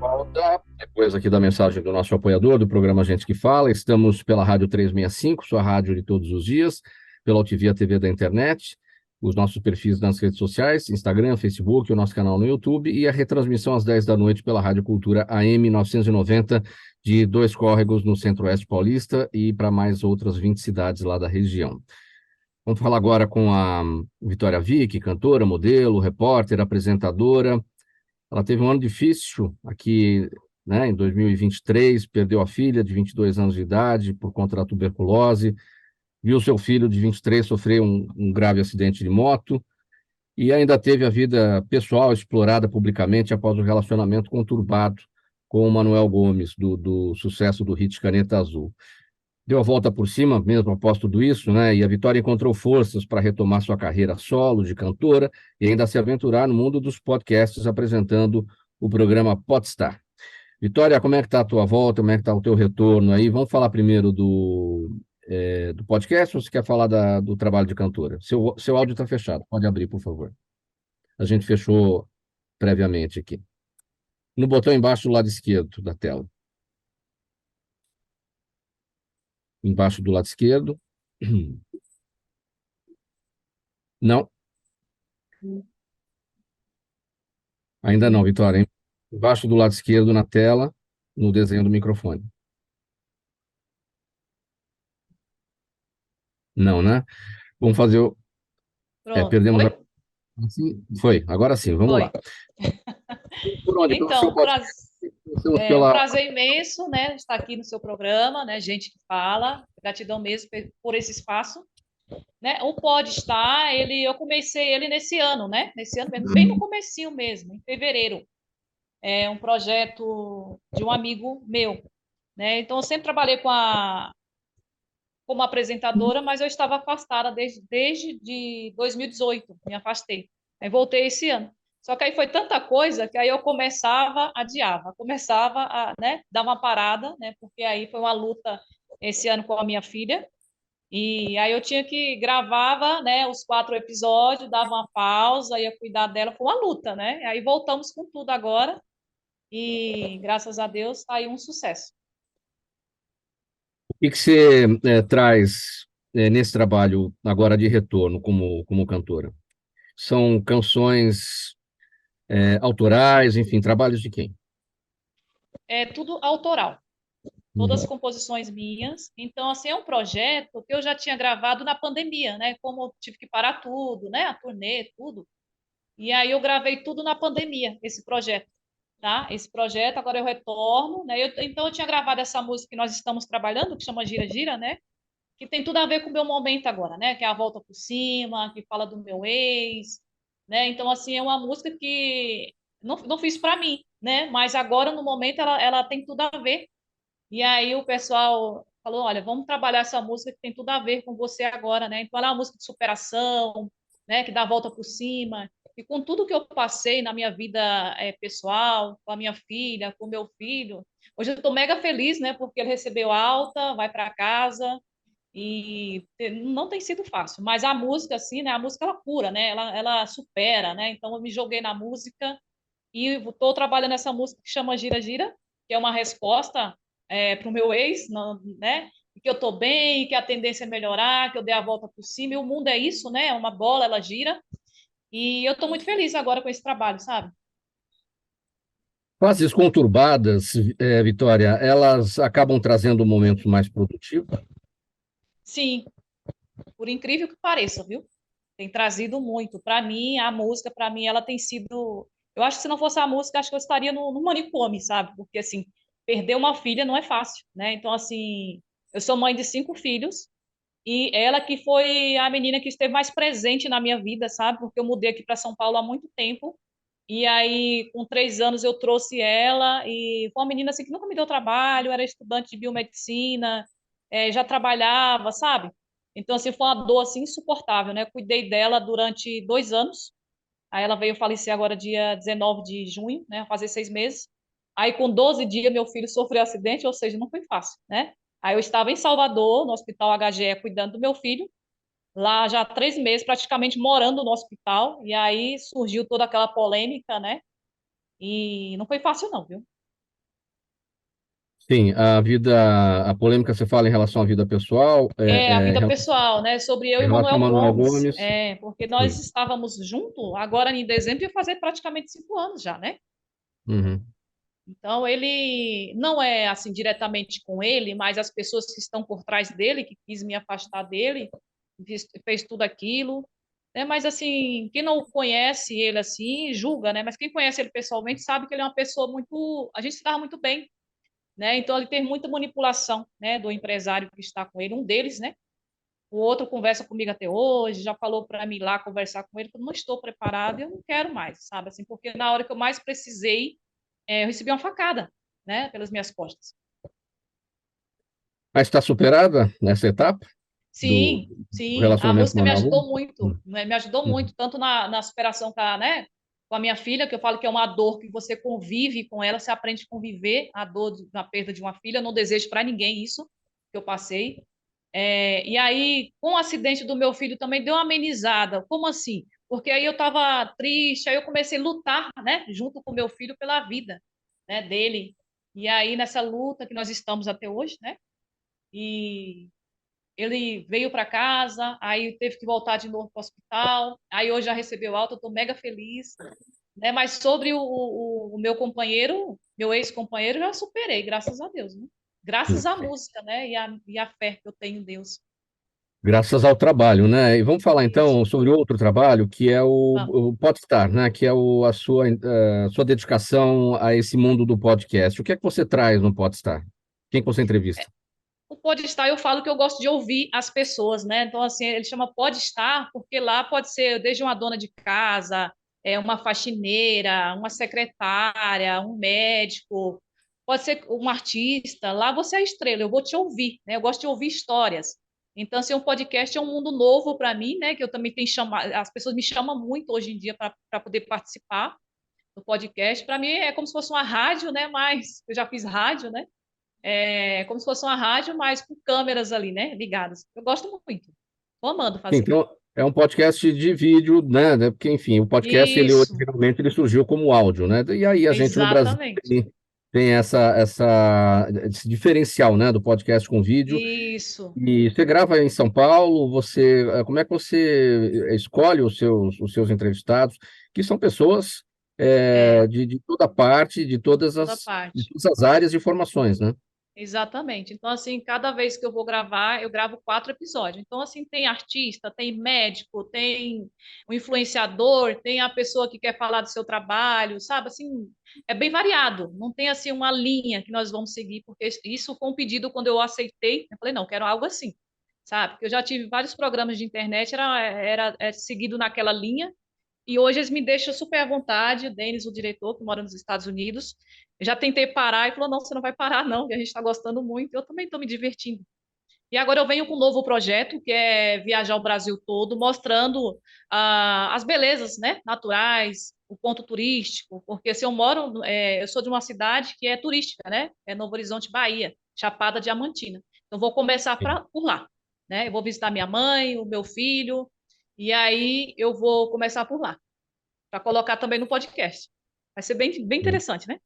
Volta, depois aqui da mensagem do nosso apoiador do programa Gente que Fala, estamos pela Rádio 365, sua rádio de todos os dias, pela Altivia TV da internet, os nossos perfis nas redes sociais, Instagram, Facebook, o nosso canal no YouTube e a retransmissão às 10 da noite pela Rádio Cultura AM 990 de Dois Córregos no Centro-Oeste Paulista e para mais outras 20 cidades lá da região. Vamos falar agora com a Vitória Vick, cantora, modelo, repórter, apresentadora. Ela teve um ano difícil aqui, né, em 2023, perdeu a filha de 22 anos de idade por conta da tuberculose, viu seu filho de 23 sofrer um grave acidente de moto e ainda teve a vida pessoal explorada publicamente após o relacionamento conturbado com o Manuel Gomes, do sucesso do hit Caneta Azul. Deu a volta por cima, mesmo após tudo isso, né? E a Vitória encontrou forças para retomar sua carreira solo de cantora e ainda se aventurar no mundo dos podcasts, apresentando o programa Podstar. Vitória, como é que está a tua volta? Como é que está o teu retorno aí? Vamos falar primeiro do podcast ou você quer falar do trabalho de cantora? Seu áudio está fechado, pode abrir, por favor. A gente fechou previamente aqui. No botão embaixo do lado esquerdo da tela. Embaixo do lado esquerdo. Não. Ainda não, Vitória. Embaixo do lado esquerdo na tela, no desenho do microfone. Não, né? Vamos fazer o... Pronto. perdemos Foi? Foi, agora sim, vamos Foi. lá. Por onde? Então, Começamos um pela... prazer imenso, né, estar aqui no seu programa, né, Gente que Fala, gratidão mesmo por esse espaço, né, o Podstar, eu comecei ele nesse ano mesmo, bem no comecinho mesmo, em fevereiro, é um projeto de um amigo meu, né, então eu sempre trabalhei como apresentadora, mas eu estava afastada desde de 2018, me afastei, aí voltei esse ano. Só que aí foi tanta coisa que aí eu adiava, começava a, né, dar uma parada, né, porque aí foi uma luta esse ano com a minha filha, e aí eu tinha que gravava, né, os 4 episódios, dava uma pausa, ia cuidar dela, foi uma luta, né, aí voltamos com tudo agora, e graças a Deus está aí um sucesso. O que você traz nesse trabalho agora de retorno como cantora? São canções autorais, enfim, trabalhos de quem? É tudo autoral. Todas as composições minhas. Então, assim, é um projeto que eu já tinha gravado na pandemia, né? Como eu tive que parar tudo, né? A turnê, tudo. E aí eu gravei tudo na pandemia, esse projeto, tá? Esse projeto, agora eu retorno, né? Então, eu tinha gravado essa música que nós estamos trabalhando, que chama Gira Gira, né? Que tem tudo a ver com o meu momento agora, né? Que é a volta por cima, que fala do meu ex, né? Então, assim, é uma música que não fiz para mim, né? Mas agora, no momento, ela tem tudo a ver. E aí o pessoal falou, olha, vamos trabalhar essa música que tem tudo a ver com você agora, né? Então ela é uma música de superação, né? Que dá a volta por cima. E com tudo que eu passei na minha vida pessoal, com a minha filha, com o meu filho, hoje eu estou mega feliz, né? Porque ele recebeu alta, vai para casa e não tem sido fácil. Mas a música, assim, né? A música ela cura, né? Ela supera, né? Então eu me joguei na música e estou trabalhando essa música que chama Gira Gira, que é uma resposta para o meu ex, né? Que eu estou bem, que a tendência é melhorar, que eu dei a volta por cima. E o mundo é isso, né? É uma bola, ela gira. E eu estou muito feliz agora com esse trabalho, sabe? Fases conturbadas, Vitória, elas acabam trazendo momentos mais produtivos? Sim, por incrível que pareça, viu? Tem trazido muito. Para mim, a música, para mim, ela tem sido. Eu acho que se não fosse a música, acho que eu estaria no manicômio, sabe? Porque, assim, perder uma filha não é fácil, né? Então, assim, eu sou mãe de 5 filhos e ela que foi a menina que esteve mais presente na minha vida, sabe? Porque eu mudei aqui para São Paulo há muito tempo. E aí, com 3 anos, eu trouxe ela e foi uma menina assim que nunca me deu trabalho, era estudante de biomedicina, já trabalhava, sabe? Então, assim, foi uma dor assim, insuportável, né? Cuidei dela durante 2 anos. Aí ela veio falecer agora dia 19 de junho, né? Fazer 6 meses. Aí, com 12 dias, meu filho sofreu acidente, ou seja, não foi fácil, né? Aí eu estava em Salvador, no Hospital HGE, cuidando do meu filho, lá já há 3 meses, praticamente morando no hospital, e aí surgiu toda aquela polêmica, né? E não foi fácil, não, viu? Sim, a polêmica você fala em relação à vida pessoal, É a vida em pessoal, né? Sobre eu e relação ao Manuel Manuel Gomes, Gomes. porque nós Sim. estávamos juntos, agora em dezembro ia fazer praticamente 5 anos já, né? Uhum. Então ele não é assim diretamente com ele, mas as pessoas que estão por trás dele, que quis me afastar dele, fez tudo aquilo, né? Mas assim, quem não conhece ele assim, julga, né? Mas quem conhece ele pessoalmente sabe que ele é uma pessoa muito, a gente se dava muito bem, né? Então ele tem muita manipulação, né, do empresário que está com ele, um deles, né? O outro conversa comigo até hoje, já falou para mim ir lá conversar com ele, que eu não estou preparada, eu não quero mais, sabe? Assim, porque na hora que eu mais precisei, eu recebi uma facada, né, pelas minhas costas. Mas está superada nessa etapa do, Sim, do sim, a relacionamento com o música me Manuel Gomes? ajudou muito, né? Me ajudou Uhum. muito, tanto na superação com né, com a minha filha, que eu falo que é uma dor que você convive com ela, você aprende a conviver a dor da perda de uma filha, eu não desejo para ninguém isso que eu passei. E aí, com o acidente do meu filho também deu uma amenizada. Como assim? Porque aí eu estava triste, aí eu comecei a lutar, né, junto com meu filho pela vida, né, dele. E aí nessa luta que nós estamos até hoje, né? E ele veio para casa, aí teve que voltar de novo para o hospital. Aí hoje já recebeu alta, eu estou mega feliz, né? Mas sobre o meu companheiro, meu ex-companheiro, eu já superei, graças a Deus, né? Graças à música, né? E a fé que eu tenho em Deus. Graças ao trabalho, né? E vamos falar Isso. então sobre outro trabalho, que é Vamos. o Podstar, né? Que é a sua dedicação a esse mundo do podcast. O que é que você traz no Podstar? Quem que você entrevista? O Pode Estar, eu falo que eu gosto de ouvir as pessoas, né? Então, assim, ele chama Pode Estar, porque lá pode ser desde uma dona de casa, uma faxineira, uma secretária, um médico, pode ser um artista. Lá você é a estrela, eu vou te ouvir, né? Eu gosto de ouvir histórias. Então, assim, um podcast é um mundo novo para mim, né? Que eu também tenho chamado, as pessoas me chamam muito hoje em dia para poder participar do podcast. Para mim é como se fosse uma rádio, né? Mas eu já fiz rádio, né? Como se fosse uma rádio, mas com câmeras ali, né, ligadas. Eu gosto muito. Estou amando fazer. Então, é um podcast de vídeo, né? Porque, enfim, o podcast, ele Isso, originalmente ele surgiu como áudio, né? E aí a gente no Brasil exatamente. tem esse diferencial, né? Do podcast com vídeo. Isso. E você grava em São Paulo, como é que você escolhe os seus entrevistados, que são pessoas É, de toda parte, de todas toda de parte. todas as áreas de formações, né? Exatamente. Então, assim, cada vez que eu vou gravar, eu gravo 4 episódios. Então, assim, tem artista, tem médico, tem um influenciador, tem a pessoa que quer falar do seu trabalho, sabe? Assim, é bem variado. Não tem, assim, uma linha que nós vamos seguir, porque isso foi um pedido quando eu aceitei. Eu falei, não, quero algo assim, sabe? Porque eu já tive vários programas de internet, era seguido naquela linha, e hoje eles me deixam super à vontade. O Denis, o diretor, que mora nos Estados Unidos, eu já tentei parar e falou: não, você não vai parar, não, que a gente está gostando muito. Eu também estou me divertindo. E agora eu venho com um novo projeto, que é viajar o Brasil todo, mostrando as belezas, né, naturais, o ponto turístico, porque se eu moro, eu sou de uma cidade que é turística, né, é Novo Horizonte, Bahia, Chapada Diamantina. Então vou começar por lá, né, eu vou visitar minha mãe, o meu filho, e aí eu vou começar por lá, para colocar também no podcast. Vai ser bem, bem interessante, né?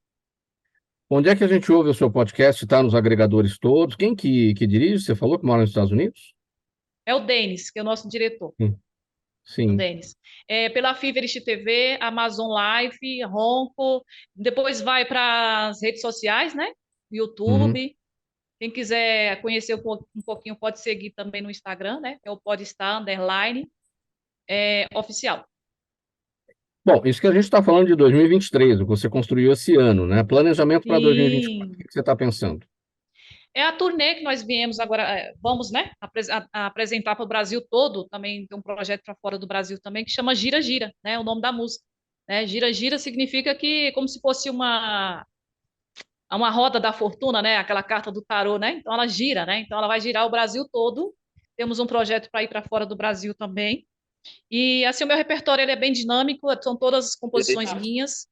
Onde é que a gente ouve o seu podcast? Está nos agregadores todos? Quem que dirige? Você falou que mora nos Estados Unidos? É o Denis, que é o nosso diretor. Sim. O Sim. Denis. Pela Fiverr TV, Amazon Live, Ronco, depois vai para as redes sociais, né? Uhum. YouTube. Quem quiser conhecer um pouquinho pode seguir também no Instagram, né? É o Podstar Underline. oficial. Bom, isso que a gente está falando de 2023, o que você construiu esse ano, né? Planejamento para 2024, o Sim. que você está pensando? É a turnê que nós viemos agora, vamos, né, apresentar para o Brasil todo, também tem um projeto para fora do Brasil também, que chama Gira Gira, né, o nome da música. Né? Gira Gira significa que, como se fosse uma roda da fortuna, né, aquela carta do tarô, né, então ela gira, né, então ela vai girar o Brasil todo. Temos um projeto para ir para fora do Brasil também. E, assim, o meu repertório ele é bem dinâmico, são todas as composições minhas.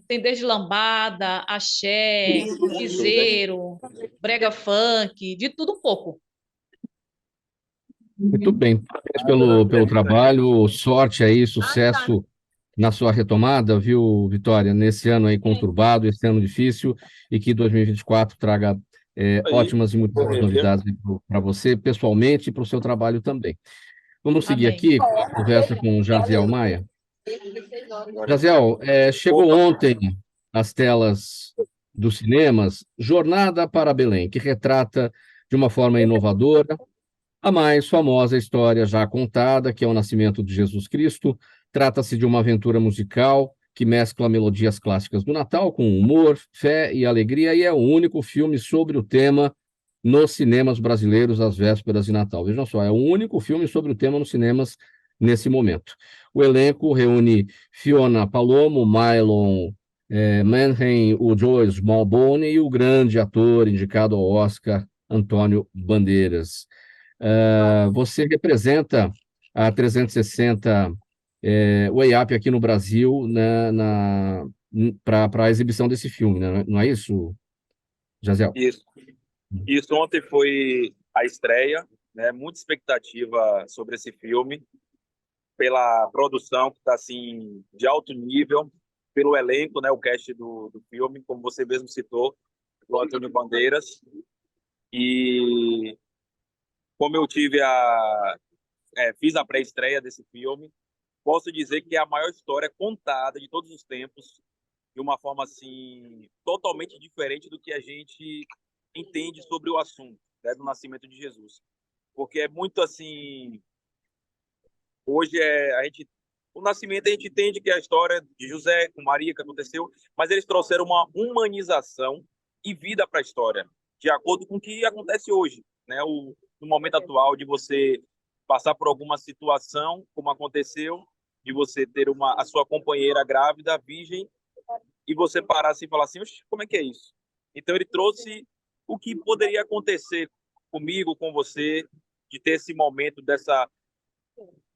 Tem desde lambada, axé, piseiro, brega funk, de tudo um pouco. Muito bem, parabéns pelo trabalho, sorte aí, sucesso na sua retomada, viu, Vitória? Nesse ano aí conturbado, esse ano difícil, e que 2024 traga ótimas e muitas boas novidades para você, pessoalmente, e para o seu trabalho também. Vamos seguir Amém. aqui com a conversa com o Jaziel Maia. Jaziel, chegou ontem às telas dos cinemas Jornada para Belém, que retrata de uma forma inovadora a mais famosa história já contada, que é o nascimento de Jesus Cristo. Trata-se de uma aventura musical que mescla melodias clássicas do Natal com humor, fé e alegria, e é o único filme sobre o tema nos cinemas brasileiros às vésperas de Natal. Vejam só, é o único filme sobre o tema nos cinemas nesse momento. O elenco reúne Fiona Palomo, Mylon Manheim, o Joe Smallbone e o grande ator indicado ao Oscar, Antônio Bandeiras. Você representa a 360 Way Up aqui no Brasil, né, para a exibição desse filme, né? Não é isso, Jaziel? Isso ontem foi a estreia, né? Muita expectativa sobre esse filme, pela produção que está assim de alto nível, pelo elenco, né? O cast do filme, como você mesmo citou, o Antônio Bandeiras. E como eu fiz a pré-estreia desse filme, posso dizer que é a maior história contada de todos os tempos, de uma forma assim totalmente diferente do que a gente entende sobre o assunto, né, do nascimento de Jesus, porque é muito assim. Hoje o nascimento a gente entende que é a história de José com Maria que aconteceu, mas eles trouxeram uma humanização e vida para a história, de acordo com o que acontece hoje, né? No momento atual de você passar por alguma situação, como aconteceu, de você ter a sua companheira grávida, virgem, e você parar assim e falar assim, como é que é isso? Então ele trouxe o que poderia acontecer comigo, com você, de ter esse momento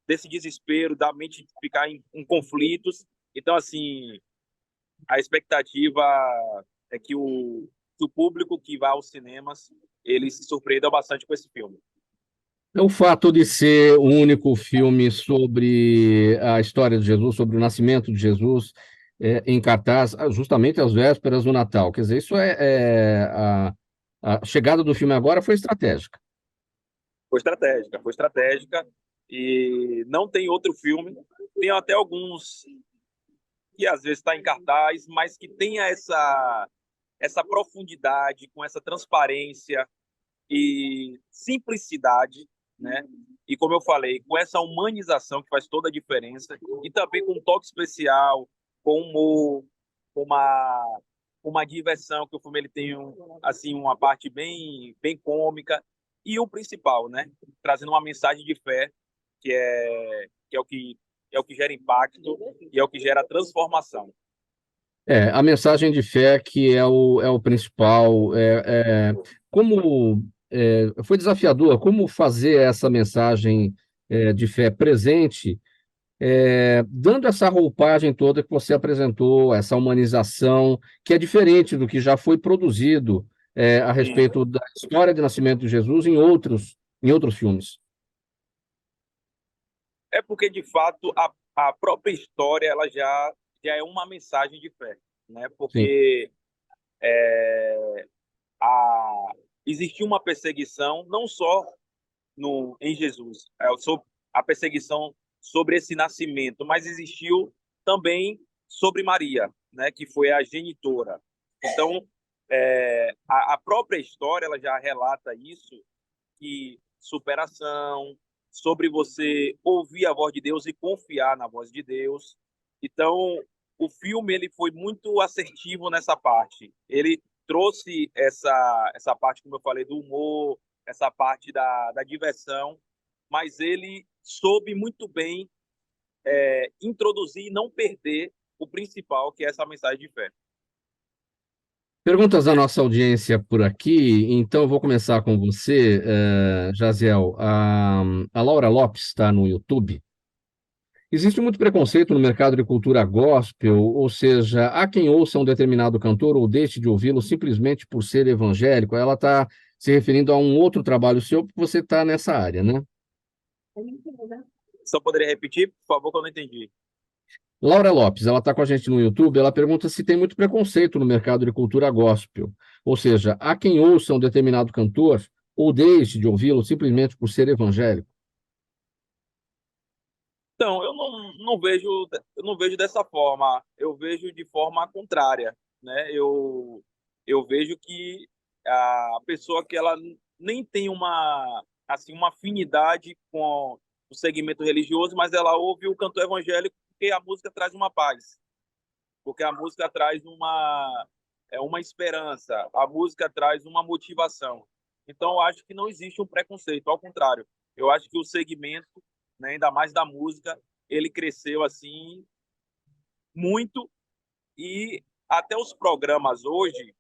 desse desespero, da mente ficar em conflitos. Então, assim, a expectativa é que o público que vai aos cinemas, ele se surpreenda bastante com esse filme. O fato de ser o único filme sobre a história de Jesus, sobre o nascimento de Jesus, em cartaz, justamente às vésperas do Natal. Quer dizer, isso a chegada do filme agora foi estratégica. Foi estratégica, e não tem outro filme. Tem até alguns que às vezes está em cartaz, mas que tenha essa profundidade, com essa transparência e simplicidade, né? E como eu falei, com essa humanização que faz toda a diferença, e também com um toque especial, com humor, com uma diversão, que o filme ele tem assim uma parte bem cômica, e o principal, né? Trazendo uma mensagem de fé, que é o que gera impacto e é o que gera transformação. A mensagem de fé que é o principal. Como foi desafiador, como fazer essa mensagem de fé presente, dando essa roupagem toda que você apresentou, essa humanização, que é diferente do que já foi produzido a respeito da história de nascimento de Jesus em outros filmes. É porque, de fato, a própria história ela já é uma mensagem de fé, né? Porque existiu uma perseguição não só em Jesus, a perseguição sobre esse nascimento, mas existiu também sobre Maria, né? Que foi a genitora. Então, a própria história ela já relata isso, que superação, sobre você ouvir a voz de Deus e confiar na voz de Deus. Então, o filme ele foi muito assertivo nessa parte. Ele trouxe essa parte, como eu falei, do humor, essa parte da diversão, mas ele soube muito bem introduzir e não perder o principal, que é essa mensagem de fé. Perguntas da nossa audiência por aqui, então eu vou começar com você, Jaziel. A Laura Lopes está no YouTube. Existe muito preconceito no mercado de cultura gospel, ou seja, há quem ouça um determinado cantor ou deixe de ouvi-lo simplesmente por ser evangélico. Ela está se referindo a um outro trabalho seu, porque você está nessa área, né? Só poderia repetir, por favor, que eu não entendi. Laura Lopes, ela está com a gente no YouTube, ela pergunta se tem muito preconceito no mercado de cultura gospel. Ou seja, há quem ouça um determinado cantor ou deixe de ouvi-lo simplesmente por ser evangélico. Então, eu não vejo dessa forma. Eu vejo de forma contrária, né? Eu vejo que a pessoa que ela nem tem uma afinidade com o segmento religioso, mas ela ouve o cantor evangélico porque a música traz uma paz, porque a música traz uma esperança, a música traz uma motivação. Então, eu acho que não existe um preconceito, ao contrário. Eu acho que o segmento, né, ainda mais da música, ele cresceu assim muito, e até os programas hoje,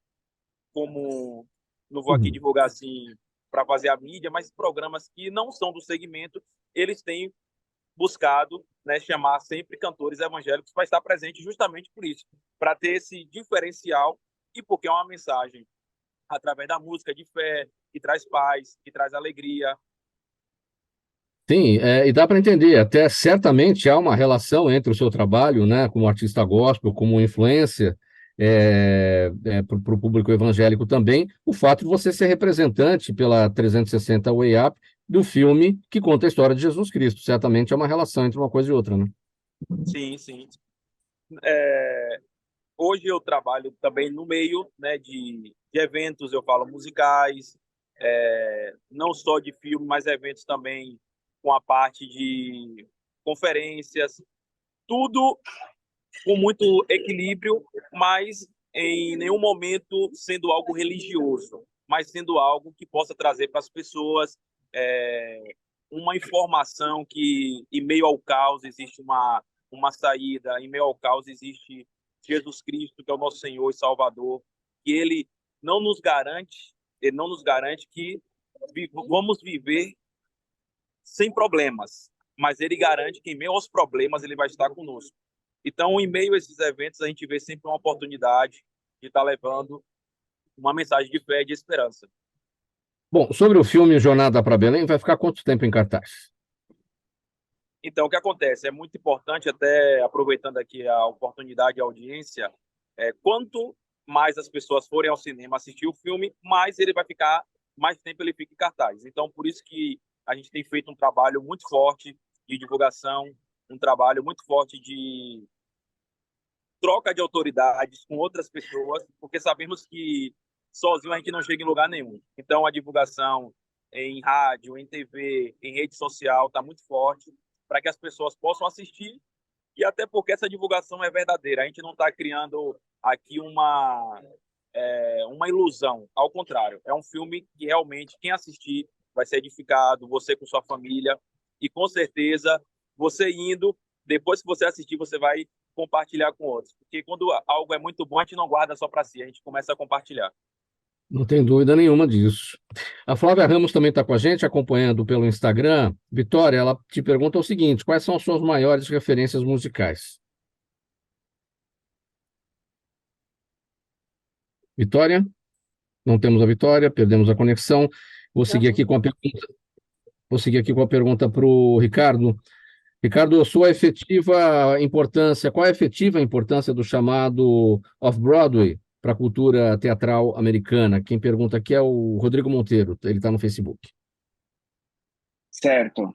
como não vou aqui divulgar assim para fazer a mídia, mas programas que não são do segmento, eles têm buscado, né, chamar sempre cantores evangélicos para estar presente justamente por isso, para ter esse diferencial e porque é uma mensagem através da música de fé, que traz paz, que traz alegria. Sim, e dá para entender, até certamente há uma relação entre o seu trabalho, né, como artista gospel, como influência para o público evangélico também, o fato de você ser representante pela 360 Way Up do filme que conta a história de Jesus Cristo. Certamente é uma relação entre uma coisa e outra, né? Sim, sim. Hoje eu trabalho também no meio, né, de eventos, eu falo musicais, não só de filme, mas eventos também com a parte de conferências, tudo com muito equilíbrio, mas em nenhum momento sendo algo religioso, mas sendo algo que possa trazer para as pessoas uma informação que, em meio ao caos, existe uma saída, em meio ao caos existe Jesus Cristo, que é o nosso Senhor e Salvador, que ele não nos garante que vamos viver sem problemas, mas ele garante que em meio aos problemas ele vai estar conosco. Então, em meio a esses eventos, a gente vê sempre uma oportunidade de estar levando uma mensagem de fé e de esperança. Bom, sobre o filme Jornada para Belém, vai ficar quanto tempo em cartaz? Então, o que acontece? É muito importante, até aproveitando aqui a oportunidade e a audiência, quanto mais as pessoas forem ao cinema assistir o filme, mais tempo ele fica em cartaz. Então, por isso que a gente tem feito um trabalho muito forte de divulgação, um trabalho muito forte de troca de autoridades com outras pessoas, porque sabemos que sozinho a gente não chega em lugar nenhum. Então, a divulgação em rádio, em TV, em rede social está muito forte para que as pessoas possam assistir, e até porque essa divulgação é verdadeira. A gente não está criando aqui uma ilusão. Ao contrário, é um filme que realmente quem assistir vai ser edificado, você com sua família, e com certeza você indo, depois que você assistir, você vai compartilhar com outros. Porque quando algo é muito bom, a gente não guarda só para si, a gente começa a compartilhar. Não tem dúvida nenhuma disso. A Flávia Ramos também está com a gente, acompanhando pelo Instagram. Vitória, ela te pergunta o seguinte: quais são as suas maiores referências musicais? Vitória? Não temos a Vitória, perdemos a conexão. Vou seguir aqui com a pergunta para o Ricardo. Ricardo, qual é a efetiva importância do chamado Off-Broadway para a cultura teatral americana? Quem pergunta aqui é o Rodrigo Monteiro, ele está no Facebook. Certo.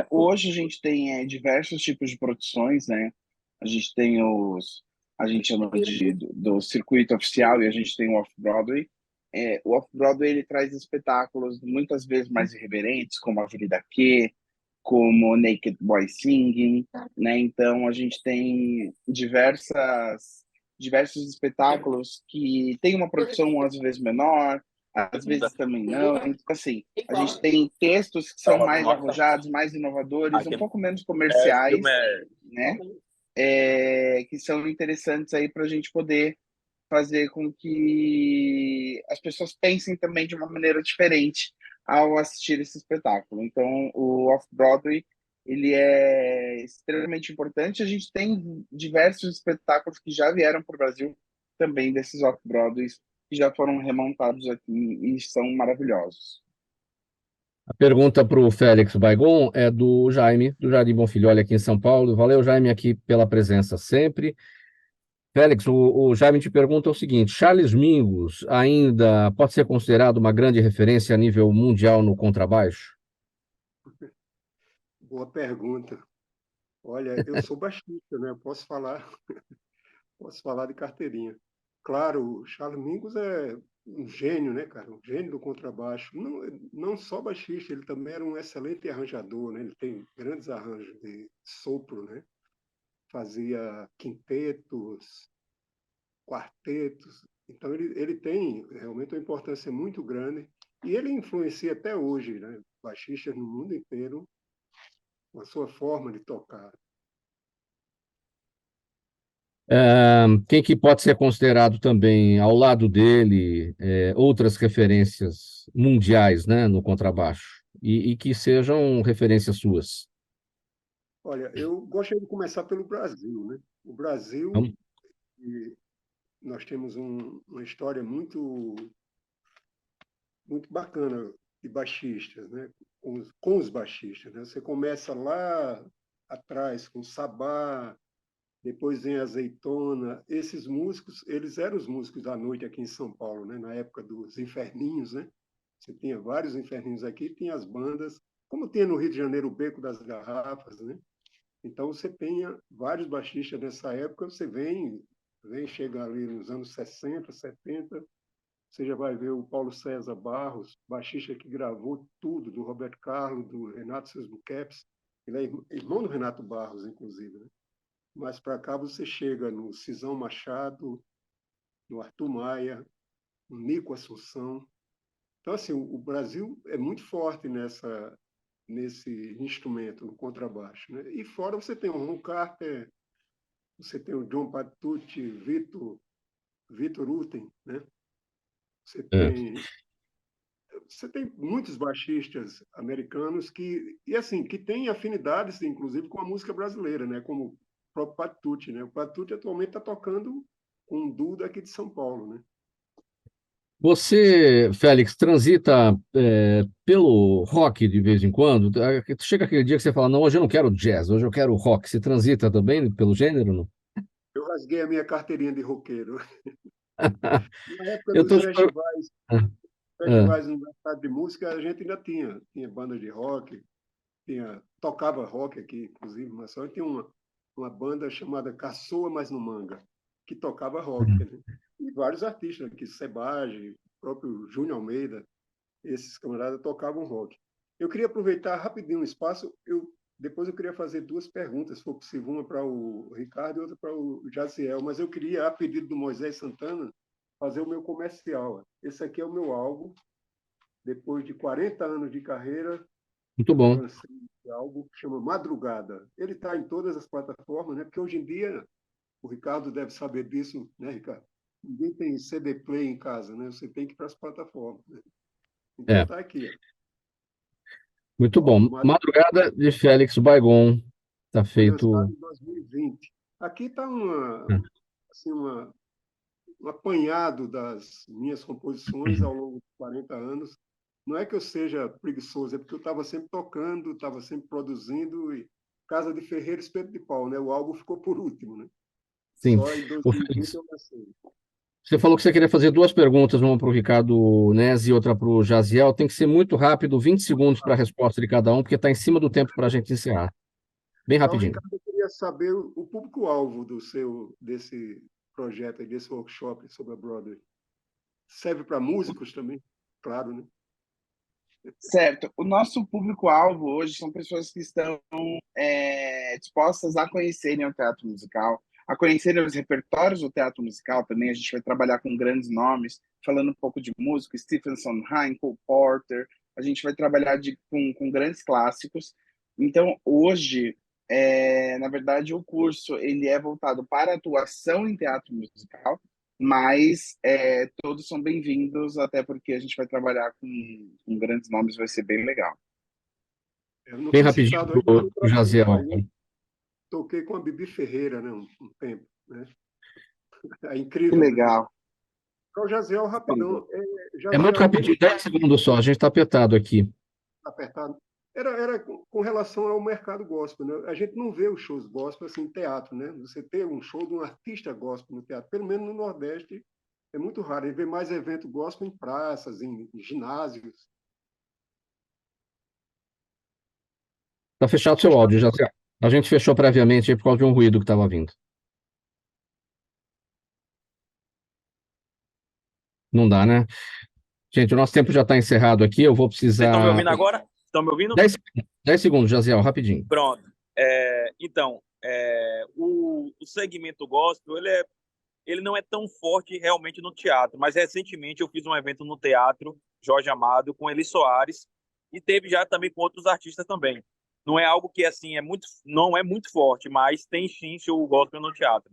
Hoje a gente tem diversos tipos de produções, né? A gente tem a gente chama do circuito oficial, e a gente tem o Off-Broadway. O Off-Broadway ele traz espetáculos muitas vezes mais irreverentes, como a Avenida Q, como Naked Boy Singing, né? Então a gente tem diversos espetáculos que tem uma produção às vezes menor, às vezes também não. Então, assim, a gente tem textos que são mais arrojados, mais inovadores, um pouco menos comerciais, né? Que são interessantes aí para a gente poder fazer com que as pessoas pensem também de uma maneira diferente ao assistir esse espetáculo. Então, o Off-Broadway, ele é extremamente importante. A gente tem diversos espetáculos que já vieram para o Brasil também, desses Off-Broadways, que já foram remontados aqui e são maravilhosos. A pergunta para o Félix Baigon é do Jaime, do Jardim Bonfilholi, aqui em São Paulo. Valeu, Jaime, aqui pela presença sempre. Félix, o Jaime te pergunta o seguinte: Charles Mingus ainda pode ser considerado uma grande referência a nível mundial no contrabaixo? Boa pergunta. Olha, eu sou baixista, né? Posso falar de carteirinha. Claro, o Charles Mingus é um gênio, né, cara? Um gênio do contrabaixo. Não só baixista, ele também era um excelente arranjador, né? Ele tem grandes arranjos de sopro, né? Fazia quintetos, quartetos. Então, ele tem realmente uma importância muito grande e ele influencia até hoje, né? Baixistas no mundo inteiro com a sua forma de tocar. Quem que pode ser considerado também, ao lado dele, outras referências mundiais, né, no contrabaixo, e que sejam referências suas? Olha, eu gostaria de começar pelo Brasil, né? O Brasil, e nós temos uma história muito bacana de baixistas, né? Com os baixistas, né? Você começa lá atrás com Sabá, depois vem Azeitona. Esses músicos, eles eram os músicos da noite aqui em São Paulo, né? Na época dos Inferninhos, né? Você tinha vários Inferninhos aqui, tinha as bandas, como tinha no Rio de Janeiro o Beco das Garrafas, né? Então você tinha vários baixistas nessa época, você chega ali nos anos 60, 70, você já vai ver o Paulo César Barros, baixista que gravou tudo, do Roberto Carlos, do Renato Sesbuqueps, ele é irmão do Renato Barros, inclusive, né? Mais para cá você chega no Cisão Machado, no Arthur Maia, no Nico Assunção. Então, assim, o Brasil é muito forte nesse instrumento, no contrabaixo, né? E fora você tem o Ron Carter, você tem o John Patitucci, Vitor Uten, né? Você É. tem muitos baixistas americanos e assim, que têm afinidades, inclusive, com a música brasileira, né? Como o próprio Patitucci, né? O Patitucci atualmente está tocando com um duo daqui de São Paulo, né? Você, Félix, transita pelo rock de vez em quando? Chega aquele dia que você fala, não, hoje eu não quero jazz, hoje eu quero rock. Você transita também pelo gênero, não? Eu rasguei a minha carteirinha de roqueiro. Na época Eu dos tô te per- Ah, ah, festivais universitários de música, a gente ainda tinha banda de rock, tocava rock aqui, inclusive, mas só tinha uma banda chamada Caçoa Mas no Manga, que tocava rock, uhum. né? E vários artistas aqui, Sebage, próprio Júnior Almeida, esses camaradas tocavam rock. Eu queria aproveitar rapidinho o espaço, depois eu queria fazer duas perguntas, se for possível, uma para o Ricardo e outra para o Jaziel, mas eu queria, a pedido do Moisés Santana, fazer o meu comercial. Esse aqui é o meu álbum, depois de 40 anos de carreira, Muito eu bom. lancei esse álbum que chama Madrugada. Ele está em todas as plataformas, né? Porque hoje em dia, o Ricardo deve saber disso, né, Ricardo? Ninguém tem CD Play em casa, né? Você tem que ir para as plataformas, né? Então É, tá aqui, muito ó. bom. Madrugada de Félix Baigon. Tá Foi lançado feito. em 2020. Aqui está assim, um apanhado das minhas composições ao longo de 40 anos. Não é que eu seja preguiçoso, é porque eu estava sempre tocando, estava sempre produzindo. E Casa de Ferreira, Espeto de Pau, né? O álbum ficou por último, né? Sim. Só em Ô, 2020 Félix, eu lancei. você falou que você queria fazer duas perguntas, uma para o Ricardo Nese e outra para o Jaziel. Tem que ser muito rápido, 20 segundos para a resposta de cada um, porque está em cima do tempo para a gente encerrar. Bem Então, rapidinho. Ricardo, eu queria saber o público-alvo desse projeto, desse workshop sobre a Broadway. Serve para músicos também? Claro, né? Certo. O nosso público-alvo hoje são pessoas que estão dispostas a conhecerem o teatro musical, a conhecerem os repertórios do teatro musical também. A gente vai trabalhar com grandes nomes, falando um pouco de músico, Stephen Sondheim, Cole Porter. A gente vai trabalhar com grandes clássicos. Então, hoje, na verdade, o curso ele é voltado para atuação em teatro musical, mas todos são bem-vindos, até porque a gente vai trabalhar com grandes nomes, vai ser bem legal. Eu não Bem fui rapidinho citado ainda pro no Brasil, Jaziel. mas eu toquei com a Bibi Ferreira, né, um tempo, né? É Que incrível, né? legal. Para o Jaziel, rapidão. É muito Jaziel, rapidinho, 10 segundos só, a gente está apertado aqui. apertado. Era com relação ao mercado gospel, né? A gente não vê os shows gospel assim em teatro, né? Você ter um show de um artista gospel no teatro, pelo menos no Nordeste, é muito raro. A gente vê mais evento gospel em praças, em ginásios. Está fechado seu áudio, Jaziel. A gente fechou previamente aí por causa de um ruído que estava vindo. Não dá, né? Gente, o nosso tempo já está encerrado aqui, eu vou Vocês estão me precisar... ouvindo agora? Estão me ouvindo? 10 segundos, Jaziel, rapidinho. Pronto. Então, o segmento gospel, ele não é tão forte realmente no teatro, mas recentemente eu fiz um evento no Teatro Jorge Amado com Eli Soares e teve já também com outros artistas também. Não é algo que assim não é muito forte, mas tem sim show gospel no teatro.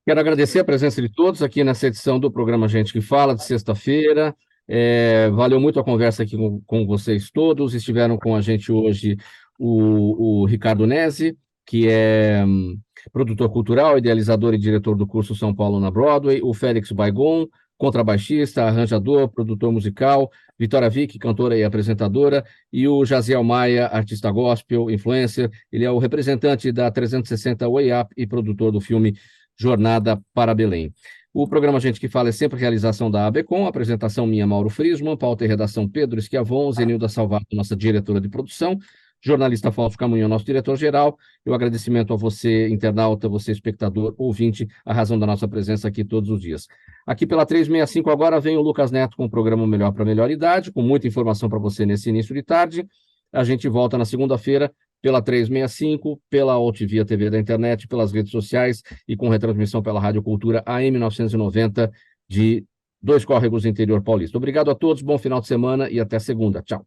Quero agradecer a presença de todos aqui nessa edição do programa Gente que Fala, de sexta-feira. Valeu muito a conversa aqui com vocês todos. Estiveram com a gente hoje o Ricardo Nesi, que é produtor cultural, idealizador e diretor do curso São Paulo na Broadway, o Félix Baigon, contrabaixista, arranjador, produtor musical, Vitória Vick, cantora e apresentadora, e o Jaziel Maia, artista gospel, influencer. Ele é o representante da 360 Way Up e produtor do filme Jornada para Belém. O programa Gente que Fala é sempre realização da ABCom, apresentação minha, Mauro Friesman, pauta e redação Pedro Esquiavon, Zenilda Salvato, nossa diretora de produção, jornalista Fausto Camunho, nosso diretor-geral, e o agradecimento a você, internauta, você, espectador, ouvinte, a razão da nossa presença aqui todos os dias. Aqui pela 365 agora vem o Lucas Neto com o programa Melhor para Melhor Idade, com muita informação para você nesse início de tarde. A gente volta na segunda-feira pela 365, pela Altivia TV da internet, pelas redes sociais e com retransmissão pela Rádio Cultura AM 990 de Dois Córregos, interior paulista. Obrigado a todos, bom final de semana e até segunda. Tchau.